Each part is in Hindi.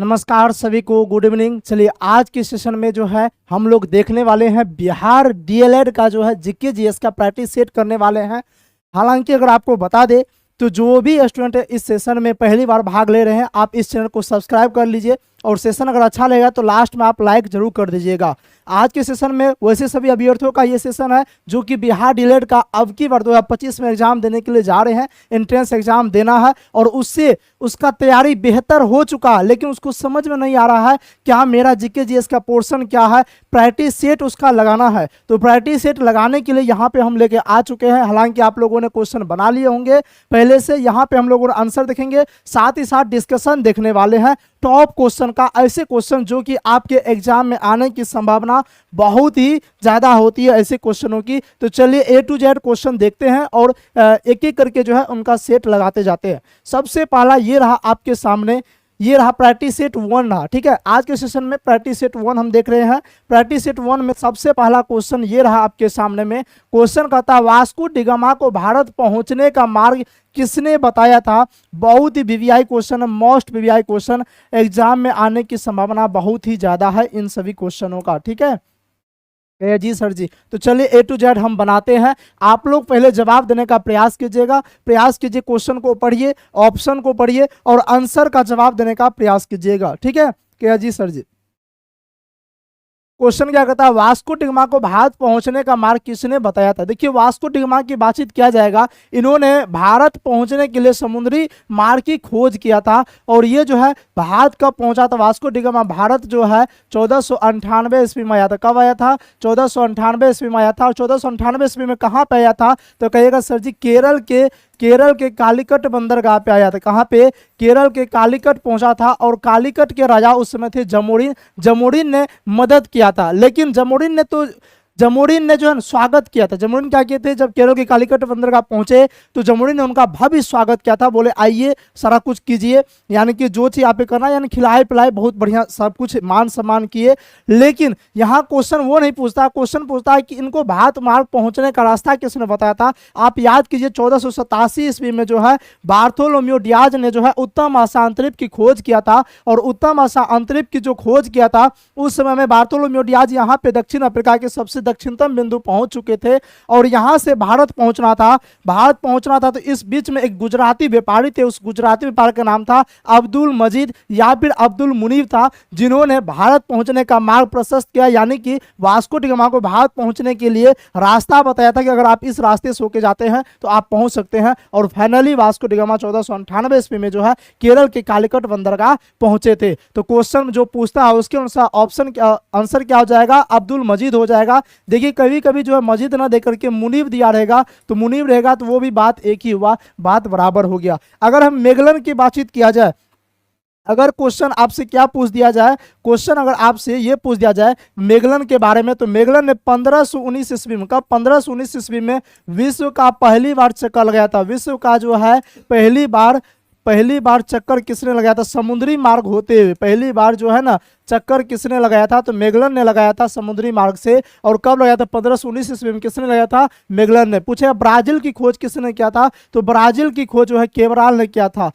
नमस्कार सभी को, गुड इवनिंग। चलिए आज के सेशन में जो है हम लोग देखने वाले हैं बिहार डीएलएड का जो है जीके जीएस का प्रैक्टिस सेट करने वाले हैं। हालांकि अगर आपको बता दे तो जो भी स्टूडेंट इस सेशन में पहली बार भाग ले रहे हैं आप इस चैनल को सब्सक्राइब कर लीजिए और सेशन अगर अच्छा लगेगा तो लास्ट में आप लाइक जरूर कर दीजिएगा। आज के सेशन में वैसे सभी अभ्यर्थियों का ये सेशन है जो कि बिहार डीएलएड का अब की बार 2025 में एग्जाम देने के लिए जा रहे हैं। एंट्रेंस एग्जाम देना है और उससे उसका तैयारी बेहतर हो चुका है, लेकिन उसको समझ में नहीं आ रहा है क्या मेरा जीके जीएस का पोर्शन क्या है, प्रैक्टिस सेट उसका लगाना है। तो प्रैक्टिस सेट लगाने के लिए यहाँ पे हम लेके आ चुके हैं। हालांकि आप लोगों ने क्वेश्चन बना लिए होंगे पहले से। यहाँ पे हम लोगों ने आंसर देखेंगे, साथ ही साथ डिस्कशन देखने वाले हैं टॉप क्वेश्चन का, ऐसे क्वेश्चन जो कि आपके एग्जाम में आने की संभावना बहुत ही ज़्यादा होती है ऐसे क्वेश्चनों की। तो चलिए ए टू जेड क्वेश्चन देखते हैं और एक एक करके जो है उनका सेट लगाते जाते हैं। सबसे पहला ये रहा आपके सामने, ये रहा प्रैक्टिस सेट 1 रहा। ठीक है, आज के सेशन में प्रैक्टिस सेट 1 हम देख रहे हैं। प्रैक्टिस सेट 1 में सबसे पहला क्वेश्चन ये रहा आपके सामने में। क्वेश्चन कहता है वास्को डिगामा को भारत पहुंचने का मार्ग किसने बताया था। बहुत ही वीवीआई क्वेश्चन है, मोस्ट वीवीआई क्वेश्चन, एग्जाम में आने की संभावना बहुत ही ज्यादा है इन सभी क्वेश्चनों का। ठीक है जी सर जी। तो चलिए ए टू जेड हम बनाते हैं। आप लोग पहले जवाब देने का प्रयास कीजिएगा, क्वेश्चन को पढ़िए, ऑप्शन को पढ़िए और आंसर का जवाब देने का प्रयास कीजिएगा। ठीक है क्या जी सर जी। क्वेश्चन क्या कहता है, वास्को डिगामा को भारत पहुंचने का मार्ग किसने बताया था। देखिए वास्को डिगामा की बातचीत किया जाएगा, इन्होंने भारत पहुंचने के लिए समुद्री मार्ग की खोज किया था और ये जो है भारत कब पहुंचा था। वास्को डिगामा भारत जो है 1498 ईस्वी में आया था। कब आया था? 1498 ईस्वी में आया था। और 1498 ईस्वी में कहाँ पे आया था तो कहिएगा सर जी केरल के कालीकट बंदरगाह पे आया था। कहाँ पे? केरल के कालीकट पहुंचा था और कालीकट के राजा उस समय थे जमोरिन। जमोरिन ने मदद किया था, लेकिन जमोरिन ने जो है स्वागत किया था। जमोरिन क्या किए थे, जब केरल के कालीकट बंदरगाह पहुंचे तो जमोरिन ने उनका भव्य स्वागत किया था। बोले आइए सारा कुछ कीजिए, यानी कि जो चीज आप करना, यानी खिलाए पिलाए, बहुत बढ़िया सब कुछ मान सम्मान किए। लेकिन यहाँ क्वेश्चन वो नहीं पूछता, क्वेश्चन पूछता है कि इनको भारत मार्ग पहुंचने का रास्ता किसने बताया था। आप याद कीजिए 1487 ईस्वी में जो है बार्थोलोम्यू डियाज ने जो है उत्तम आशा अंतरिक्ष की खोज किया था। और उत्तम आशा अंतरिक्ष की जो खोज किया था उस समय में बार्थोलोम्यू डियाज यहाँ पे दक्षिण अफ्रीका के सबसे दक्षिणतम बिंदु पहुंच चुके थे और यहां से भारत पहुंचना था। तो इस बीच में एक गुजराती व्यापारी थे, उस गुजराती व्यापारी का नाम था अब्दुल मजीद या फिर अब्दुल मुनीब था, जिन्होंने भारत पहुंचने का मार्ग प्रशस्त किया। यानी कि वास्को डिगामा को भारत पहुंचने के लिए रास्ता बताया था कि अगर आप इस रास्ते से होके जाते हैं तो आप पहुंच सकते हैं। और फाइनली वास्को डिगामा 1498 ईस्वी में जो है केरल के कालीकट बंदरगाह पहुंचे थे। तो क्वेश्चन जो पूछता है उसके अनुसार ऑप्शन आंसर क्या हो जाएगा, अब्दुल मजीद हो जाएगा। देखिए कभी कभी जो है मजीद ना देकर के मुनीब दिया रहेगा तो मुनीब रहेगा तो वो भी बात एक ही हुआ, बात बराबर हो गया। अगर हम मेगलन की बातचीत किया जाए, अगर क्वेश्चन आपसे क्या पूछ दिया जाए, क्वेश्चन अगर आपसे ये पूछ दिया जाए मेगलन के बारे में, तो मेगलन ने 1519 ईस्वी में, कब? 1519 ईस्वी में विश्व का पहली बार चक्कर लगाया था। विश्व का जो है पहली बार चक्कर किसने लगाया था? समुद्री मार्ग होते हुए पहली बार जो है ना चक्कर किसने लगाया था? तो मेगलन ने लगाया था समुद्री मार्ग से। और कब लगाया था? 1519 ईस्वी में। किसने लगाया था? मेगलन ने। पूछे ब्राजील की खोज किसने किया था? तो ब्राजील की खोज जो है केवराल ने किया था।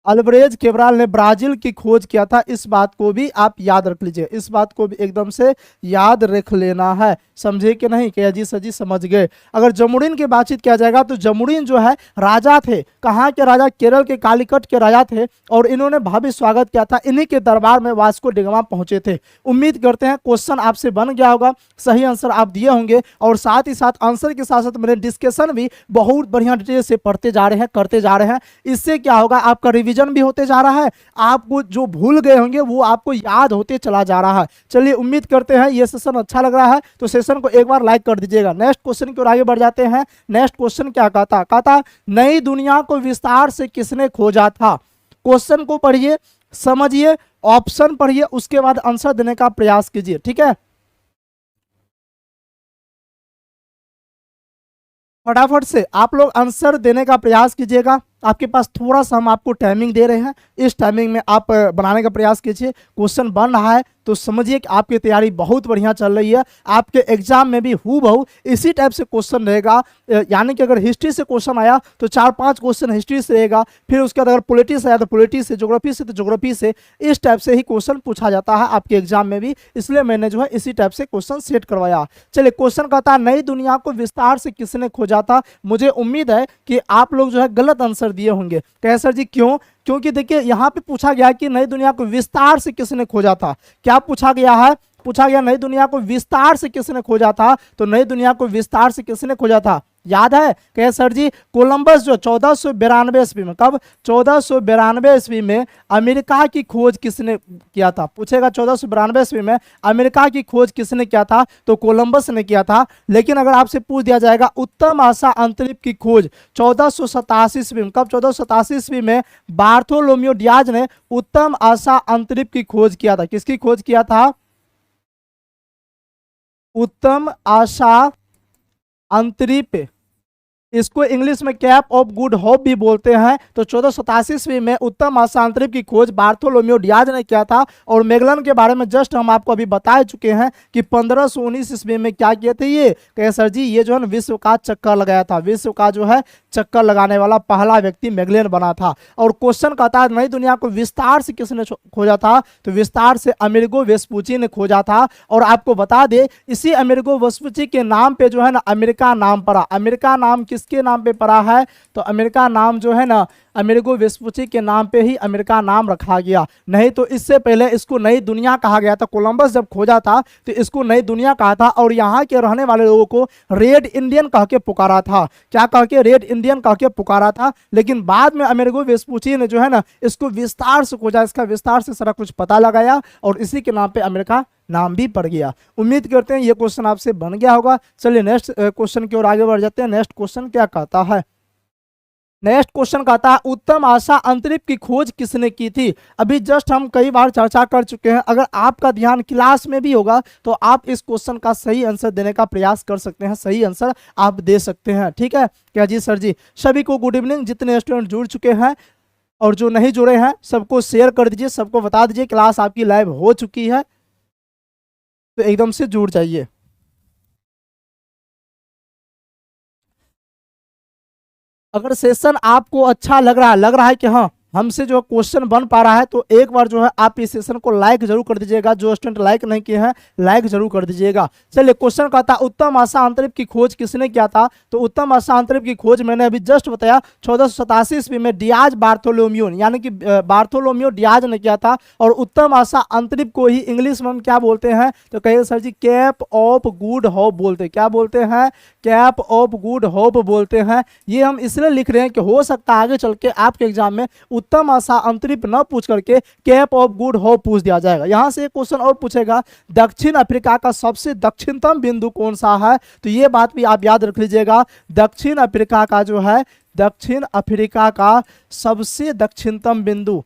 अल्वारेज केवराल ने ब्राजील की खोज किया था। इस बात को भी आप याद रख लीजिए, इस बात को भी एकदम से याद रख लेना है। समझे कि नहीं? क्या जी सजी समझ गए। अगर जमुरीन की बातचीत किया जाएगा तो जमुरीन जो है राजा थे। कहाँ के राजा? केरल के कालीकट के राजा थे और इन्होंने भव्य स्वागत किया था। इन्हीं के दरबार में वास्को डिगामा पहुंचे थे। उम्मीद करते हैं क्वेश्चन आपसे बन गया होगा, सही आंसर आप दिए होंगे और साथ ही साथ आंसर के साथ साथ मेरे डिस्कशन भी बहुत बढ़िया डिटेल से पढ़ते जा रहे हैं, करते जा रहे हैं। इससे क्या होगा, आपका रिवीजन भी होते जा रहा है, आपको जो भूल गए होंगे वो आपको याद होते चला जा रहा है। चलिए उम्मीद करते हैं ये सेशन अच्छा लग रहा है तो सेशन को एक बार लाइक कर दीजिएगा। नेक्स्ट क्वेश्चन की ओर आगे बढ़ जाते हैं। नेक्स्ट क्वेश्चन क्या कहता नई दुनिया को विस्तार से किसने खोजा था। क्वेश्चन को पढ़िए, समझिए, ऑप्शन पढ़िए, उसके बाद आंसर देने का प्रयास कीजिए। ठीक है, फटाफट से आप लोग आंसर देने का प्रयास कीजिएगा। आपके पास थोड़ा सा हम आपको टाइमिंग दे रहे हैं, इस टाइमिंग में आप बनाने का प्रयास कीजिए। क्वेश्चन बन रहा है तो समझिए कि आपकी तैयारी बहुत बढ़िया चल रही है। आपके एग्जाम में भी हूबहू इसी टाइप से क्वेश्चन रहेगा, यानी कि अगर हिस्ट्री से क्वेश्चन आया तो 4-5 क्वेश्चन हिस्ट्री से रहेगा, फिर उसके बाद अगर पॉलिटिक्स आया तो पॉलिटिक्स से, ज्योग्राफी से तो ज्योग्राफी से, इस टाइप से ही क्वेश्चन पूछा जाता है आपके एग्जाम में भी, इसलिए मैंने जो है इसी टाइप से क्वेश्चन सेट करवाया। चलिए क्वेश्चन कहता है नई दुनिया को विस्तार से किसने खोजा था। मुझे उम्मीद है कि आप लोग जो है गलत आंसर दिए होंगे। कहे सर जी क्यों? क्योंकि देखिए यहाँ पे पूछा गया कि नई दुनिया को विस्तार से किसने खोजा था। क्या पूछा गया है? पूछा गया नई दुनिया को विस्तार से किसने खोजा था। तो नई दुनिया को विस्तार से किसने खोजा था, याद है? कहे सर जी कोलंबस जो 1492 ईस्वी में, कब? 1492 ईस्वी में अमेरिका की खोज किसने किया था? पूछेगा 1492 ईस्वी में अमेरिका की खोज किसने किया था, तो कोलंबस ने किया था। लेकिन अगर आपसे पूछ दिया जाएगा उत्तम आशा अंतरिक्ष की खोज 1487 ईस्वी में, कब? 1487 ईस्वी में बार्थोलोम्यू डियाज ने उत्तम आशा अंतरिक्ष की खोज किया था। किसकी खोज किया था? उत्तम आशा अंतरिक्ष, इसको इंग्लिश में कैप ऑफ गुड होप भी बोलते हैं। तो 1487 ईस्वी में उत्तम आशा अंतरिक्ष की खोज बार्थोलोम्यू डियाज ने किया था। और मैगलन के बारे में जस्ट हम आपको अभी बता चुके हैं कि 1519 ईस्वी में क्या किए थे ये? कहे सर जी ये जो है ना विश्व का चक्कर लगाया था, विश्व का जो है चक्कर लगाने वाला पहला व्यक्ति मैगलन बना था। और क्वेश्चन कहता है नई दुनिया को विस्तार से किसने खोजा था, तो विस्तार से अमेरिगो वेस्पुची ने खोजा था। और आपको बता दे इसी अमेरिगो वेस्पुची के नाम पे जो है ना अमेरिका नाम पड़ा। अमेरिका नाम किसके नाम पे पड़ा है, तो अमेरिका नाम जो है ना अमेरिगो वेस्पुची के नाम पे ही अमेरिका नाम रखा गया। नहीं तो इससे पहले इसको नई दुनिया कहा गया था। कोलंबस जब खोजा था तो इसको नई दुनिया कहा था और यहाँ के रहने वाले लोगों को रेड इंडियन कह के पुकारा था। क्या कह के? रेड इंडियन कह के पुकारा था। लेकिन बाद में अमेरिगो वेस्पुची ने जो है ना इसको विस्तार से खोजा, इसका विस्तार से सारा कुछ पता लगाया और इसी के नाम पे अमेरिका नाम भी पड़ गया। उम्मीद करते हैं ये क्वेश्चन आपसे बन गया होगा। चलिए नेक्स्ट क्वेश्चन की ओर आगे बढ़ जाते हैं। नेक्स्ट क्वेश्चन क्या कहता है? नेक्स्ट क्वेश्चन कहता है उत्तम आशा अंतरिक्ष की खोज किसने की थी। अभी जस्ट हम कई बार चर्चा कर चुके हैं। अगर आपका ध्यान क्लास में भी होगा तो आप इस क्वेश्चन का सही आंसर देने का प्रयास कर सकते हैं, सही आंसर आप दे सकते हैं। ठीक है क्या जी? सर जी सभी को गुड इवनिंग। जितने स्टूडेंट जुड़ चुके हैं और जो नहीं जुड़े हैं सबको शेयर कर दीजिए, सबको बता दीजिए क्लास आपकी लाइव हो चुकी है, तो एकदम से जुड़ जाइए। अगर सेशन आपको अच्छा लग रहा है कि हाँ हमसे जो क्वेश्चन बन पा रहा है, तो एक बार जो है आप इस सेशन को लाइक जरूर कर दीजिएगा। जो स्टूडेंट लाइक नहीं किए हैं लाइक जरूर कर दीजिएगा। चलिए क्वेश्चन कहता है उत्तम आशा अंतरिक्ष की खोज किसने किया था। तो उत्तम आशा अंतरिक्ष की खोज मैंने अभी जस्ट बताया 1487 ईस्वी में डियाज बार्थोलोम्यू यानी कि बार्थोलोम्यू डियाज ने किया था। और उत्तम आशा अंतरिक्ष को ही इंग्लिश में हम क्या बोलते हैं, तो कहिए sir ji Cape of Good Hope बोलते हैं। क्या बोलते हैं? कैप ऑफ गुड होप बोलते हैं। ये हम इसलिए लिख रहे हैं कि हो सकता है आगे चल के आपके एग्जाम में उत्तम आशा अंतरिक्ष न पूछ करके कैप ऑफ गुड होप पूछ दिया जाएगा। यहां से एक क्वेश्चन और पूछेगा दक्षिण अफ्रीका का सबसे दक्षिणतम बिंदु कौन सा है। तो ये बात भी आप याद रख लीजिएगा। दक्षिण अफ्रीका का जो है, दक्षिण अफ्रीका का सबसे दक्षिणतम बिंदु,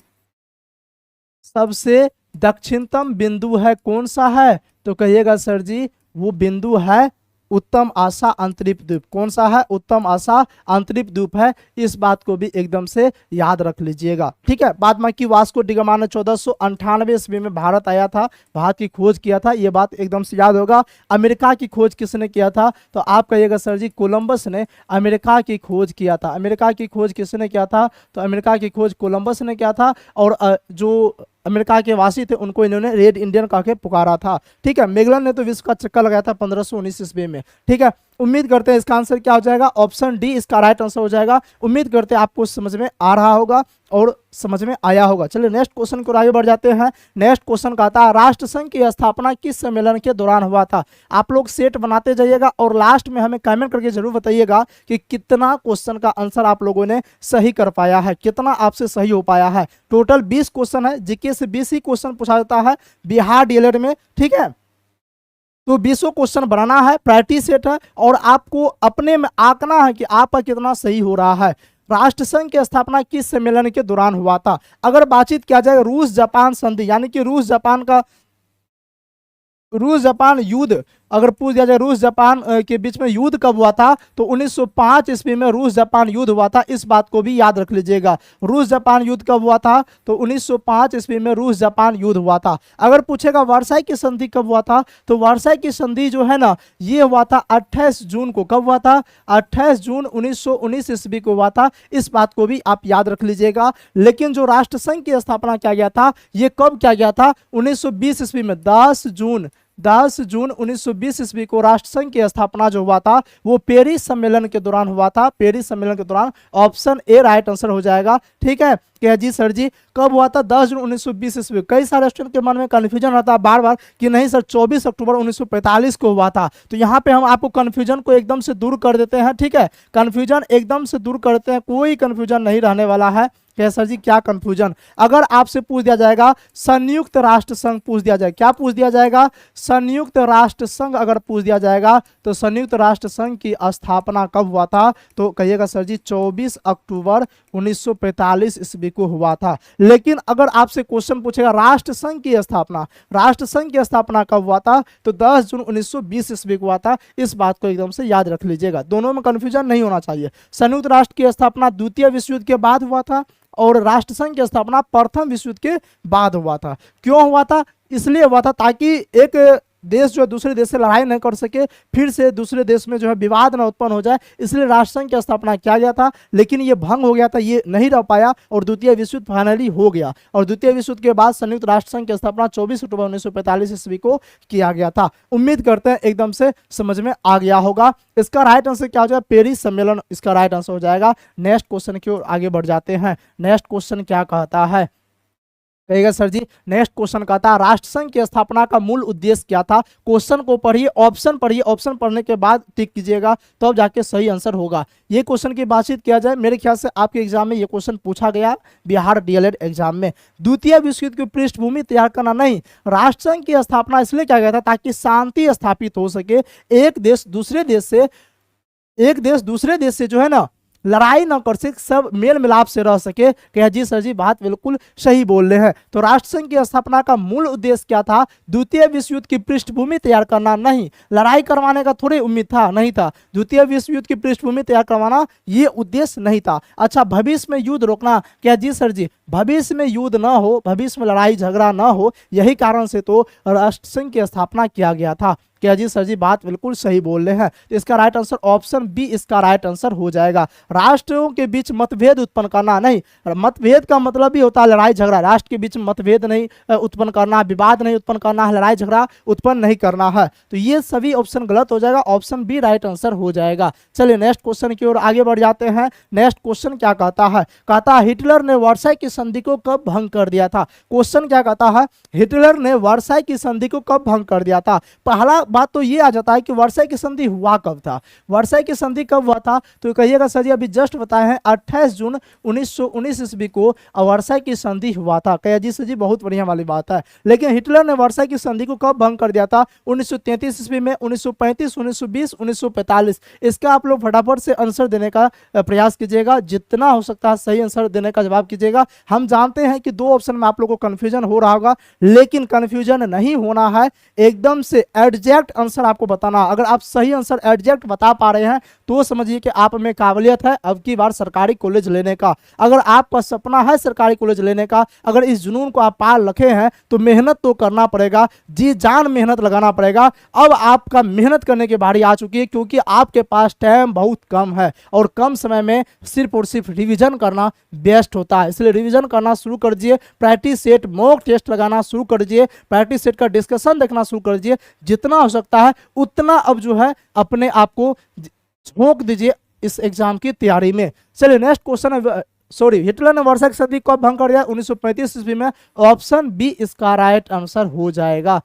सबसे दक्षिणतम बिंदु है कौन सा है, तो कहिएगा सर जी वो बिंदु है उत्तम आशा अंतरिक्ष द्वीप। कौन सा है? उत्तम आशा अंतरिक्ष द्वीप है। इस बात को भी एकदम से याद रख लीजिएगा। ठीक है। बाद में कि वास्को डिगामा ने 1498 ईस्वी में भारत आया था, भारत की खोज किया था, ये बात एकदम से याद होगा। अमेरिका की खोज किसने किया था, तो आप कहिएगा सर जी कोलंबस ने अमेरिका की खोज किया था। अमेरिका की खोज किसने किया था, तो अमेरिका की खोज कोलंबस ने किया था। और जो अमेरिका के वासी थे उनको इन्होंने रेड इंडियन कह के पुकारा था। ठीक है। मैगलन ने तो विश्व का चक्कर लगाया था 1519 ईस्वी में। ठीक है। उम्मीद करते हैं इसका आंसर क्या हो जाएगा, ऑप्शन डी इसका राइट आंसर हो जाएगा। उम्मीद करते हैं आपको समझ में आ रहा होगा और समझ में आया होगा। चलिए नेक्स्ट क्वेश्चन को आगे बढ़ जाते हैं। नेक्स्ट क्वेश्चन कहता है राष्ट्रसंघ की स्थापना किस सम्मेलन के दौरान हुआ था। आप लोग सेट बनाते जाइएगा और लास्ट में हमें कमेंट करके जरूर बताइएगा कि कितना क्वेश्चन का आंसर आप लोगों ने सही कर पाया है, कितना आपसे सही हो पाया है। टोटल 20 क्वेश्चन है, जीके से 20 ही क्वेश्चन पूछा जाता है बिहार डीएलएड में। ठीक है। तो 20 क्वेश्चन बनाना है, प्रायोरिटी सेट है और आपको अपने में आंकना है कि आपका कितना सही हो रहा है। राष्ट्रसंघ की स्थापना किस सम्मेलन के दौरान हुआ था। अगर बातचीत किया जाए रूस जापान संधि यानी कि रूस जापान युद्ध अगर पूछ दिया जाए रूस जापान के बीच में युद्ध कब हुआ था, तो 1905 ईस्वी में रूस जापान युद्ध हुआ था। इस बात को भी याद रख लीजिएगा। रूस जापान युद्ध कब हुआ था, तो 1905 ईस्वी में रूस जापान युद्ध हुआ था। अगर पूछेगा वर्साई की संधि कब हुआ था, तो वर्साई की संधि जो है ना, ये हुआ था 28 जून को। कब हुआ था, 28 जून 1919 ईस्वी को हुआ था। इस बात को भी आप याद रख लीजिएगा। लेकिन जो राष्ट्रसंघ की स्थापना किया गया था, ये कब किया गया था, 1920 ईस्वी में। 10 जून 1920 ईस्वी को राष्ट्रसंघ की स्थापना जो हुआ था, वो पेरिस सम्मेलन के दौरान हुआ था। पेरिस सम्मेलन के दौरान। ऑप्शन ए राइट आंसर हो जाएगा। ठीक है, क्या जी सर जी कब हुआ था, 10 जून 1920 ईस्वी। कई सारे स्टूडेंट के मन में कंफ्यूजन रहता है बार बार कि नहीं सर 24 अक्टूबर 1945 को हुआ था। तो यहाँ पे हम आपको कंफ्यूजन को एकदम से दूर कर देते हैं। ठीक है, कंफ्यूजन एकदम से दूर करते हैं, कोई कंफ्यूजन नहीं रहने वाला है। क्या सर जी, क्या कंफ्यूजन। अगर आपसे पूछ दिया जाएगा संयुक्त राष्ट्र संघ पूछ दिया जाए, क्या पूछ दिया जाएगा, संयुक्त राष्ट्र संघ अगर पूछ दिया जाएगा, तो संयुक्त राष्ट्र संघ की स्थापना कब हुआ था, तो कहिएगा सर जी 24 अक्टूबर 1945 ईस्वी को हुआ था। लेकिन अगर आपसे क्वेश्चन पूछेगा राष्ट्र संघ की स्थापना कब हुआ था, तो 10 जून 1920 ईस्वी को हुआ था। इस बात को एकदम से याद रख लीजिएगा, दोनों में कंफ्यूजन नहीं होना चाहिए। संयुक्त राष्ट्र की स्थापना द्वितीय विश्व युद्ध के बाद हुआ था, और राष्ट्रसंघ की स्थापना प्रथम विश्व युद्ध के बाद हुआ था। क्यों हुआ था, इसलिए हुआ था ताकि एक देश जो है दूसरे देश से लड़ाई नहीं कर सके, फिर से दूसरे देश में जो है विवाद न उत्पन्न हो जाए, इसलिए राष्ट्रसंघ की स्थापना किया गया था। लेकिन ये भंग हो गया था, ये नहीं रह पाया, और द्वितीय विश्व युद्ध फाइनली हो गया। और द्वितीय विश्व युद्ध के बाद संयुक्त राष्ट्र संघ की स्थापना 24 अक्टूबर 1945 ईस्वी को किया गया था। उम्मीद करते हैं एकदम से समझ में आ गया होगा। इसका राइट आंसर क्या हो जाएगा, पेरिस सम्मेलन इसका राइट आंसर हो जाएगा। नेक्स्ट क्वेश्चन की ओर आगे बढ़ जाते हैं। नेक्स्ट क्वेश्चन क्या कहता है, कहेगा सर जी नेक्स्ट क्वेश्चन कहता है राष्ट्रसंघ की स्थापना का मूल उद्देश्य क्या था। क्वेश्चन को पढ़िए, ऑप्शन पढ़िए, ऑप्शन पढ़ने के बाद टिक कीजिएगा, तब जाके सही आंसर होगा। ये क्वेश्चन की बातचीत किया जाए, मेरे ख्याल से आपके एग्जाम में ये क्वेश्चन पूछा गया, बिहार डीएलएड एग्जाम में। द्वितीय विश्व युद्ध की पृष्ठभूमि तैयार करना नहीं, राष्ट्रसंघ की स्थापना इसलिए किया गया था ताकि शांति स्थापित हो सके। एक देश दूसरे देश से जो है ना लड़ाई न कर सके, सब मेल मिलाप से रह सके। क्या जी सर जी, बात बिल्कुल सही बोल रहे हैं। तो राष्ट्रसंघ की स्थापना का मूल उद्देश्य क्या था, द्वितीय विश्व युद्ध की पृष्ठभूमि तैयार करना, नहीं लड़ाई करवाने का थोड़ी उम्मीद था, नहीं था। द्वितीय विश्व युद्ध की पृष्ठभूमि तैयार करवाना ये उद्देश्य नहीं था। अच्छा, भविष्य में युद्ध रोकना, क्या जी सर जी भविष्य में युद्ध न हो, भविष्य में लड़ाई झगड़ा न हो, यही कारण से तो राष्ट्रसंघ की स्थापना किया गया था। क्या जी सर जी, बात बिल्कुल सही बोल रहे हैं। तो इसका राइट आंसर ऑप्शन बी इसका राइट आंसर हो जाएगा। राष्ट्रों के बीच मतभेद उत्पन्न करना, नहीं मतभेद का मतलब ही होता है लड़ाई झगड़ा। राष्ट्र के बीच मतभेद नहीं उत्पन्न करना, विवाद नहीं उत्पन्न करना है, लड़ाई झगड़ा उत्पन्न नहीं करना है। तो ये सभी ऑप्शन गलत हो जाएगा, ऑप्शन बी राइट आंसर हो जाएगा। चलिए नेक्स्ट क्वेश्चन की ओर आगे बढ़ जाते हैं। नेक्स्ट क्वेश्चन क्या कहता है, कहता है हिटलर ने वर्साई की संधि को कब भंग कर दिया था। क्वेश्चन क्या कहता है, हिटलर ने वर्साई की संधि को कब भंग कर दिया था। पहला बात तो ये आ जाता है कि वर्साई की संधि हुआ कब था। वर्साई की संधि कब हुआ था, तो कहिएगा सर जी अभी जस्ट बताए हैं 28 जून 1919 ईस्वी को वर्साई की संधि हुआ था। कहिए जी सर जी, बहुत बढ़िया वाली बात है। लेकिन हिटलर ने वर्साई की संधि को कब भंग कर दिया था, 1933 ईस्वी में, 1935, 1920, 1945। इसका आप लोग फटाफट से आंसर देने का प्रयास कीजिएगा, जितना हो सकता है सही आंसर देने का जवाब कीजिएगा। हम जानते हैं कि दो ऑप्शन में आप लोग को कंफ्यूजन हो रहा होगा, लेकिन कंफ्यूजन नहीं होना है, एकदम से एग्जैक्ट आंसर आपको बताना। अगर आप सही आंसर एग्जैक्ट बता पा रहे हैं तो समझिए कि आप में काबिलियत है अब की बार सरकारी कॉलेज लेने का। अगर आपका सपना है सरकारी कॉलेज लेने का, अगर इस जुनून को आप पाल रखे हैं, तो मेहनत तो करना पड़ेगा, जी जान मेहनत लगाना पड़ेगा। अब आपका मेहनत करने की बारी आ चुकी है, क्योंकि आपके पास टाइम बहुत कम है और कम समय में सिर्फ और सिर्फ रिवीजन करना बेस्ट होता है। इसलिए रिवीजन करना शुरू कर दीजिए, प्रैक्टिस सेट मॉक टेस्ट लगाना शुरू कर दीजिए, प्रैक्टिस सेट का डिस्कशन देखना शुरू कर दीजिए। जितना हो सकता है उतना अब जो है अपने आप को झोंक दीजिए इस एग्जाम की तैयारी में। चलिए नेक्स्ट क्वेश्चन है, सॉरी हिटलर ने वर्साई की संधि कब भंग कर दिया, 1935 ईस्वी में। ऑप्शन बी इसका राइट आंसर हो जाएगा।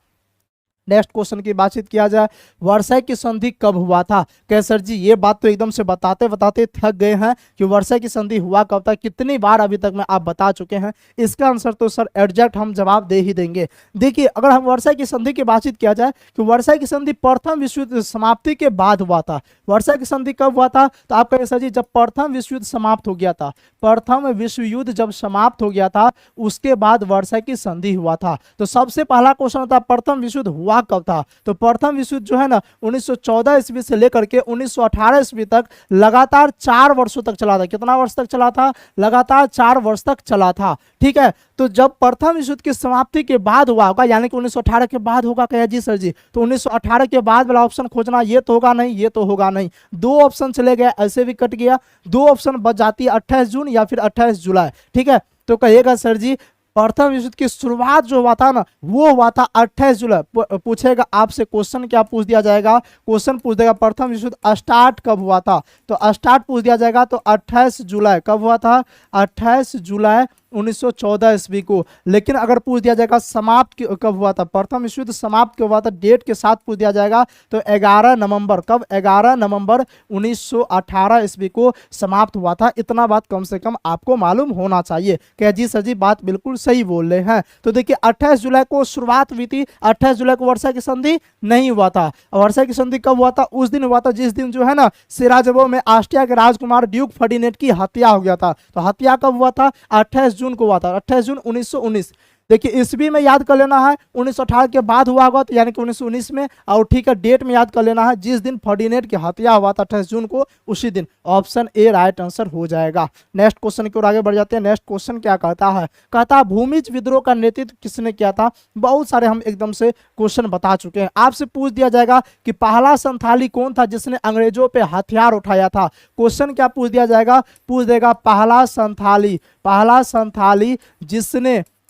नेक्स्ट क्वेश्चन की बातचीत किया जाए, वर्साई की संधि कब हुआ था। कह सर जी ये बात तो एकदम से बताते बताते थक गए हैं कि वर्साई की संधि हुआ कब था, कितनी बार अभी तक में आप बता चुके हैं। इसका आंसर तो सर एग्जैक्ट हम जवाब दे ही देंगे। देखिए अगर हम वर्साई की संधि की बातचीत किया जाए कि वर्साई की संधि प्रथम विश्व युद्ध समाप्ति के बाद हुआ था। वर्साई की संधि कब हुआ था, तो आप कहें सर जी जब प्रथम विश्व युद्ध समाप्त हो गया था। प्रथम विश्व युद्ध जब समाप्त हो गया था उसके बाद वर्साई की संधि हुआ था। तो सबसे पहला क्वेश्चन होता है प्रथम विश्व युद्ध हुआ हुआ कब था? तो प्रथम विश्व युद्ध जो है ना 1914 ईस्वी से लेकर के 1918 ईस्वी तक लगातार 4 वर्षों तक चला था। कितना वर्ष तक चला था? लगातार 4 वर्ष तक चला था। ठीक है, तो जब प्रथम विश्व युद्ध की समाप्ति के बाद हुआ होगा, यानी कि 1918 के बाद होगा क्या जी सर जी? तो 1918 के बाद वाला ऑप्शन खोजना, ये तो होगा नहीं, ये तो होगा नहीं। 2 ऑप्शन चले गए, ऐसे भी कट गया। 2 ऑप्शन बच जाती है, 28 जून या फिर 28 जुलाई। ठीक है, तो कहिएगा सर जी प्रथम विश्व युद्ध की शुरुआत जो हुआ था ना, वो हुआ था 28 जुलाई। पूछेगा आपसे क्वेश्चन, क्या पूछ दिया जाएगा? क्वेश्चन पूछ देगा प्रथम विश्व युद्ध स्टार्ट कब हुआ था, तो स्टार्ट पूछ दिया जाएगा तो 28 जुलाई। कब हुआ था? 28 जुलाई 1914 ईस्वी को। लेकिन अगर पूछ दिया जाएगा समाप्त कब हुआ था, प्रथम विश्व युद्ध समाप्त कब हुआ था, डेट के साथ पूछ दिया जाएगा तो 11 नवंबर। कब? 11 नवंबर 1918 ईस्वी को समाप्त हुआ था। इतना बात कम से कम आपको मालूम होना चाहिए। क्या जी सर जी? बात बिल्कुल सही बोल रहे हैं। तो देखिए 28 जुलाई को शुरुआत हुई थी। 28 जुलाई को वर्षा की संधि नहीं हुआ था। वर्षा की संधि कब हुआ था? उस दिन हुआ था जिस दिन जो है ना सिराजेवो में ऑस्ट्रिया के राजकुमार ड्यूक फर्डिनेंड की हत्या हो गया था। तो हत्या कब हुआ था? 28 जून को हुआ था, 28 जून 1919। देखिए ईस्वी में याद कर लेना है, 1918 के बाद हुआ होगा तो यानी कि 1919 में। और ठीक है, डेट में याद कर लेना है, जिस दिन फर्डिनेंड की हत्या हुआ था 28 जून को, उसी दिन। ऑप्शन ए राइट आंसर हो जाएगा। नेक्स्ट क्वेश्चन की ओर आगे बढ़ जाते हैं। नेक्स्ट क्वेश्चन क्या कहता है? कहता है भूमिज विद्रोह का नेतृत्व किसने किया था? बहुत सारे हम एकदम से क्वेश्चन बता चुके हैं। आपसे पूछ दिया जाएगा कि पहला संथाली कौन था जिसने अंग्रेजों पे हथियार उठाया था? क्वेश्चन क्या पूछ दिया जाएगा? पूछ देगा पहला संथाली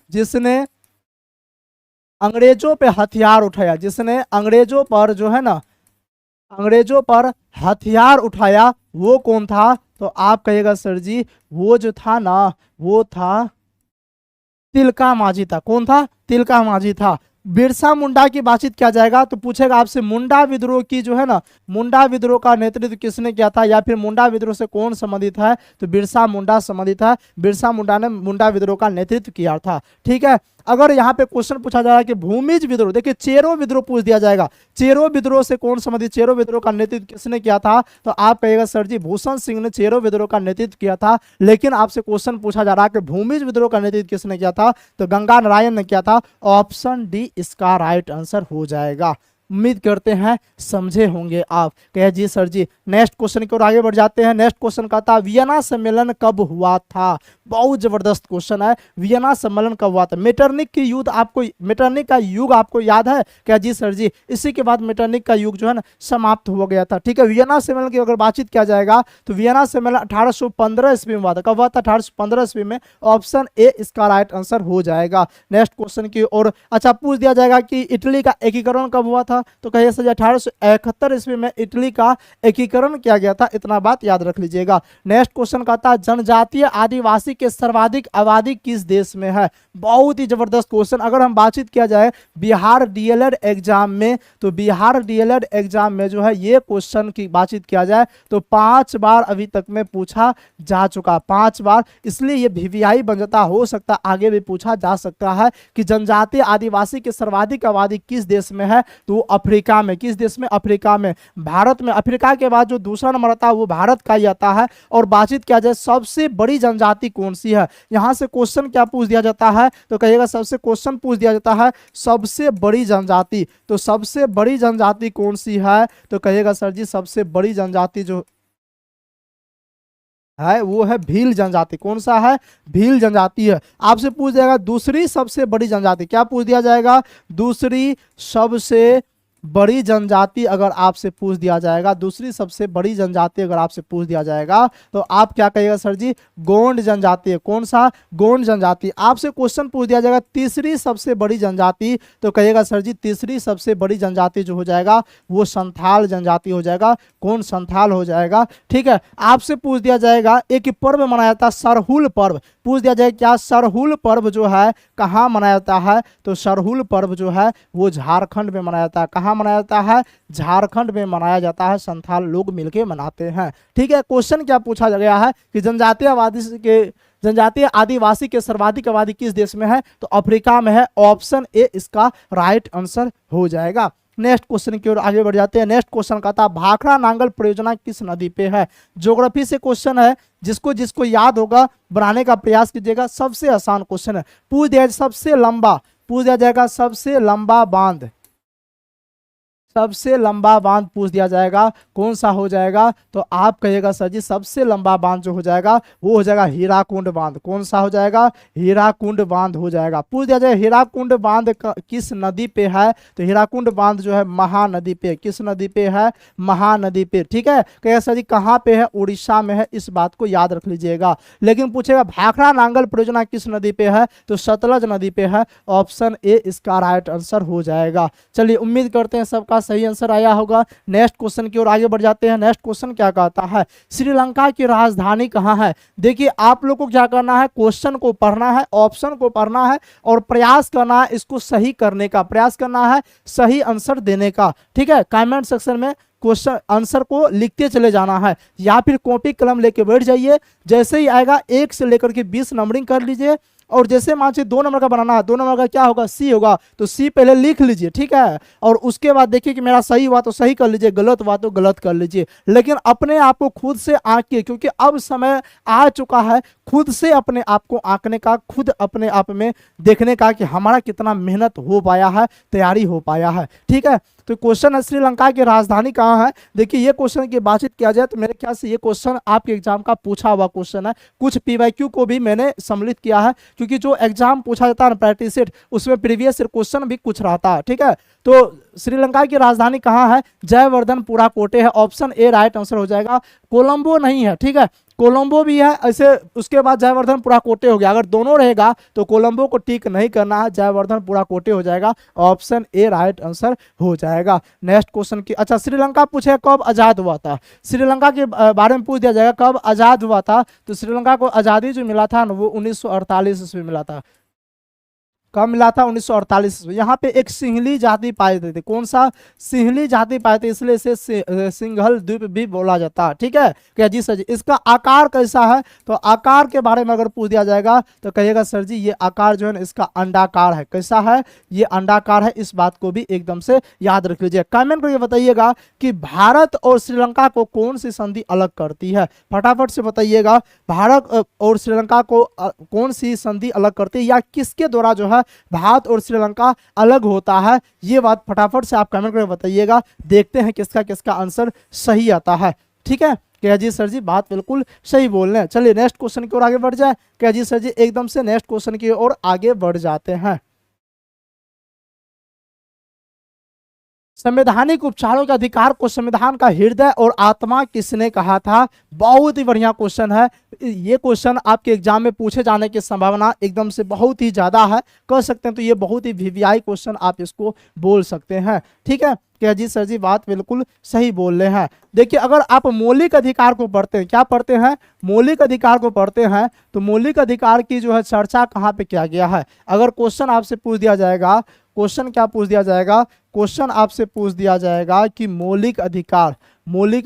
जिसने अंग्रेजों पे हथियार उठाया, जिसने अंग्रेजों पर जो है ना, अंग्रेजों पर हथियार उठाया, वो कौन था? तो आप कहिएगा सर जी वो जो था ना, वो था तिलका मांझी था। कौन था? तिलका मांझी था। बिरसा मुंडा की बातचीत किया जाएगा तो पूछेगा आपसे मुंडा विद्रोह की जो है ना, मुंडा विद्रोह का नेतृत्व किसने किया था, या फिर मुंडा विद्रोह से कौन संबंधित है? तो बिरसा मुंडा संबंधित है। बिरसा मुंडा ने मुंडा विद्रोह का नेतृत्व किया था। ठीक है, अगर यहाँ पे क्वेश्चन पूछा जा रहा है कि भूमिज विद्रोह, देखिए चेरो विद्रोह पूछ दिया जाएगा, चेरो विद्रोह से कौन संबंधित, चेरो विद्रोह का नेतृत्व किसने किया था? तो आप कहिएगा सर जी भूषण सिंह ने चेरो विद्रोह का नेतृत्व किया था। लेकिन आपसे क्वेश्चन पूछा जा रहा है कि भूमिज विद्रोह का नेतृत्व किसने किया था? तो गंगा नारायण ने किया था। ऑप्शन डी इसका राइट आंसर हो जाएगा। उम्मीद करते हैं समझे होंगे आप। कहे जी सर जी। नेक्स्ट क्वेश्चन की ओर आगे बढ़ जाते हैं। नेक्स्ट क्वेश्चन कहता है वियना सम्मेलन कब हुआ था? बहुत जबरदस्त क्वेश्चन है। वियना सम्मेलन कब हुआ था? मेटरनिक की युद्ध आपको, मेटरनिक का युग आपको याद है क्या जी सर जी? इसी के बाद मेटरनिक का युग जो है ना समाप्त हो गया था। ठीक है, वियना सम्मेलन की अगर बातचीत किया जाएगा तो वियना सम्मेलन 1815 ईस्वी में हुआ था। कब हुआ था? 1815 ईस्वी में। ऑप्शन ए इसका राइट आंसर हो जाएगा। नेक्स्ट क्वेश्चन की ओर अच्छा पूछ दिया जाएगा कि इटली का एकीकरण कब हुआ था? तो कहिए सर 1871 ईस्वी में इटली का एकीकरण किया गया था। इतना बात याद रख लीजिएगा। नेक्स्ट क्वेश्चन कहता है जनजातीय आदिवासी के सर्वाधिक आबादी किस देश में है? बहुत ही जबरदस्त क्वेश्चन। अगर हम बातचीत किया जाए बिहार डीएलएड एग्जाम में, तो बिहार डीएलएड एग्जाम में जो है ये क्वेश्चन की बातचीत किया जाए तो 5 बार अभी तक में पूछा जा चुका, 5 बार। इसलिए ये वीवीआई बन जाता। हो सकता आगे भी पूछा जा सकता है कि जनजातीय आदिवासी के सर्वाधिक आबादी किस देश में है? तो अफ्रीका में। किस देश में? अफ्रीका में। भारत में अफ्रीका के बाद जो दूसरा नंबर आता है वो भारत का ही आता है। और बातचीत किया जाए सबसे बड़ी जनजाति कौन सी है, यहां से क्वेश्चन क्या पूछ दिया जाता है? तो कहिएगा सबसे क्वेश्चन पूछ दिया जाता है सबसे बड़ी जनजाति। तो सबसे बड़ी जनजाति कौन सी है? तो कहिएगा सर जी सबसे बड़ी जनजाति जो है वो है भील जनजाति। कौन सा है? भील जनजाति है। आपसे पूछ जाएगा दूसरी सबसे बड़ी जनजाति, क्या पूछ दिया जाएगा? दूसरी सबसे बड़ी जनजाति अगर आपसे पूछ दिया जाएगा, दूसरी सबसे बड़ी जनजाति अगर आपसे पूछ दिया जाएगा तो आप क्या कहिएगा सर जी? गोंड जनजाति है। कौन सा? गोंड जनजाति। आपसे क्वेश्चन पूछ दिया जाएगा तीसरी सबसे बड़ी जनजाति, तो कहिएगा सर जी तीसरी सबसे बड़ी जनजाति जो हो जाएगा वो संथाल जनजाति हो जाएगा। कौन? संथाल हो जाएगा। ठीक है, आपसे पूछ दिया जाएगा एक पर्व मनाया जाता है सरहुल पर्व। पूछ दिया जाए क्या सरहुल पर्व जो है कहाँ मनाया जाता है? तो सरहुल पर्व जो है वो झारखंड में मनाया जाता है। कहाँ मनाया जाता है? झारखंड में मनाया जाता है। संथाल लोग मिलके मनाते हैं। ठीक है, क्वेश्चन क्या पूछा गया है कि जनजातीय आदिवासी के सर्वाधिक आबादी किस देश में है? तो अफ्रीका में है। ऑप्शन ए इसका राइट आंसर हो जाएगा। नेक्स्ट क्वेश्चन की ओर आगे बढ़ जाते हैं। नेक्स्ट क्वेश्चन का था भाखड़ा नांगल परियोजना किस नदी पे है? ज्योग्राफी से क्वेश्चन है, जिसको याद होगा बनाने का प्रयास कीजिएगा। सबसे आसान क्वेश्चन है। पूछ दिया सबसे लंबा, पूछ दिया जाएगा सबसे लंबा बांध सबसे लंबा बांध पूछ दिया जाएगा, कौन सा हो जाएगा? तो आप कहिएगा सर जी सबसे लंबा बांध जो हो जाएगा वो हो जाएगा हीराकुंड बांध। कौन सा हो जाएगा? हीराकुंड बांध हो जाएगा। पूछ दिया जाए हीराकुंड बांध किस नदी पे है? तो हीराकुंड बांध जो है महानदी पे। किस नदी पे है? महानदी पे। ठीक है, कहिएगा सर जी कहाँ पे है? उड़ीसा में है। इस बात को याद रख लीजिएगा। लेकिन पूछेगा भाखड़ा नांगल परियोजना किस नदी पे है? तो सतलज नदी पे है। ऑप्शन ए इसका राइट आंसर हो जाएगा। चलिए उम्मीद करते हैं सबका सही आंसर आया होगा। नेक्स्ट क्वेश्चन की ओर आगे बढ़ जाते हैं। नेक्स्ट क्वेश्चन क्या कहता है? श्रीलंका की राजधानी कहाँ है? देखिए आप लोग को क्या करना है, क्वेश्चन को पढ़ना है, ऑप्शन को पढ़ना है और प्रयास करना है इसको सही करने का, प्रयास करना है सही आंसर देने का। ठीक है, कमेंट सेक्शन में क्वेश्चन आंसर को लिखते चले जाना है या फिर कॉपी कलम लेके बैठ जाइए। जैसे ही आएगा 1 से लेकर के 20 नंबरिंग कर लीजिए। और जैसे मान लीजिए 2 नंबर का बनाना है, 2 नंबर का क्या होगा? सी होगा, तो सी पहले लिख लीजिए। ठीक है, और उसके बाद देखिए कि मेरा सही हुआ तो सही कर लीजिए, गलत हुआ तो गलत कर लीजिए। लेकिन अपने आप को खुद से आंकिए, क्योंकि अब समय आ चुका है खुद से अपने आप को आंकने का, खुद अपने आप में देखने का कि हमारा कितना मेहनत हो पाया है, तैयारी हो पाया है। ठीक है, तो क्वेश्चन है श्रीलंका की राजधानी कहाँ है? देखिए ये क्वेश्चन की बातचीत किया जाए तो मेरे ख्याल से ये क्वेश्चन आपके एग्जाम का पूछा हुआ क्वेश्चन है। कुछ पीवाईक्यू को भी मैंने सम्मिलित किया है, क्योंकि जो एग्जाम पूछा जाता है प्रैक्टिस सेट उसमें प्रीवियस क्वेश्चन भी कुछ रहता है। ठीक है, तो श्रीलंका की राजधानी कहाँ है? जयवर्धनपुरा कोटे है। ऑप्शन ए राइट आंसर हो जाएगा। कोलंबो नहीं है। ठीक है, कोलंबो भी है ऐसे, उसके बाद जयवर्धनपुरा कोटे हो गया। अगर दोनों रहेगा तो कोलंबो को टिक नहीं करना है, जयवर्धनपुरा कोटे हो जाएगा। ऑप्शन ए राइट आंसर हो जाएगा। नेक्स्ट क्वेश्चन की, अच्छा श्रीलंका पूछे कब आजाद हुआ था? श्रीलंका के बारे में पूछ दिया जाएगा कब आजाद हुआ था। तो श्रीलंका को आजादी जो मिला था ना वो 1948 ईस्वी मिला था। कब मिला था? 1948 में। यहाँ पे एक सिंहली जाति पाई जाती थी। कौन सा? सिंहली जाति पाई थी, इसलिए इसे सिंघल द्वीप भी बोला जाता है। ठीक है, क्या जी सर जी इसका आकार कैसा है? तो आकार के बारे में अगर पूछ दिया जाएगा तो कहिएगा सर जी ये आकार जो है ना इसका अंडाकार है। कैसा है? ये अंडाकार है। इस बात को भी एकदम से याद रख लीजिए। कमेंट करके बताइएगा कि भारत और श्रीलंका को कौन सी संधि अलग करती है? फटाफट से बताइएगा भारत और श्रीलंका को कौन सी संधि अलग करती है, या किसके द्वारा जो है भारत और श्रीलंका अलग होता है? ये बात फटाफट से आप कमेंट करके बताइएगा। देखते हैं किसका किसका आंसर सही आता है। ठीक है, क्या जी सर जी बात बिल्कुल सही बोल रहे हैं। चलिए नेक्स्ट क्वेश्चन की ओर आगे बढ़ जाए। क्या जी सर जी एकदम से नेक्स्ट क्वेश्चन की ओर आगे बढ़ जाते हैं। संवैधानिक उपचारों के अधिकार को संविधान का हृदय और आत्मा किसने कहा था? बहुत ही बढ़िया क्वेश्चन है। ये क्वेश्चन आपके एग्जाम में पूछे जाने की संभावना एकदम से बहुत ही ज्यादा है, कह सकते हैं। तो ये बहुत ही वीवीआई क्वेश्चन आप इसको बोल सकते हैं। ठीक है, क्या जी सर जी बात बिल्कुल सही बोल रहे हैं। देखिए अगर आप मौलिक अधिकार को पढ़ते हैं, क्या पढ़ते हैं? मौलिक अधिकार को पढ़ते हैं, तो मौलिक अधिकार की जो है चर्चा कहाँ पे किया गया है? अगर क्वेश्चन आपसे पूछ दिया जाएगा, क्वेश्चन क्या पूछ दिया जाएगा? क्वेश्चन आपसे पूछ दिया जाएगा कि मौलिक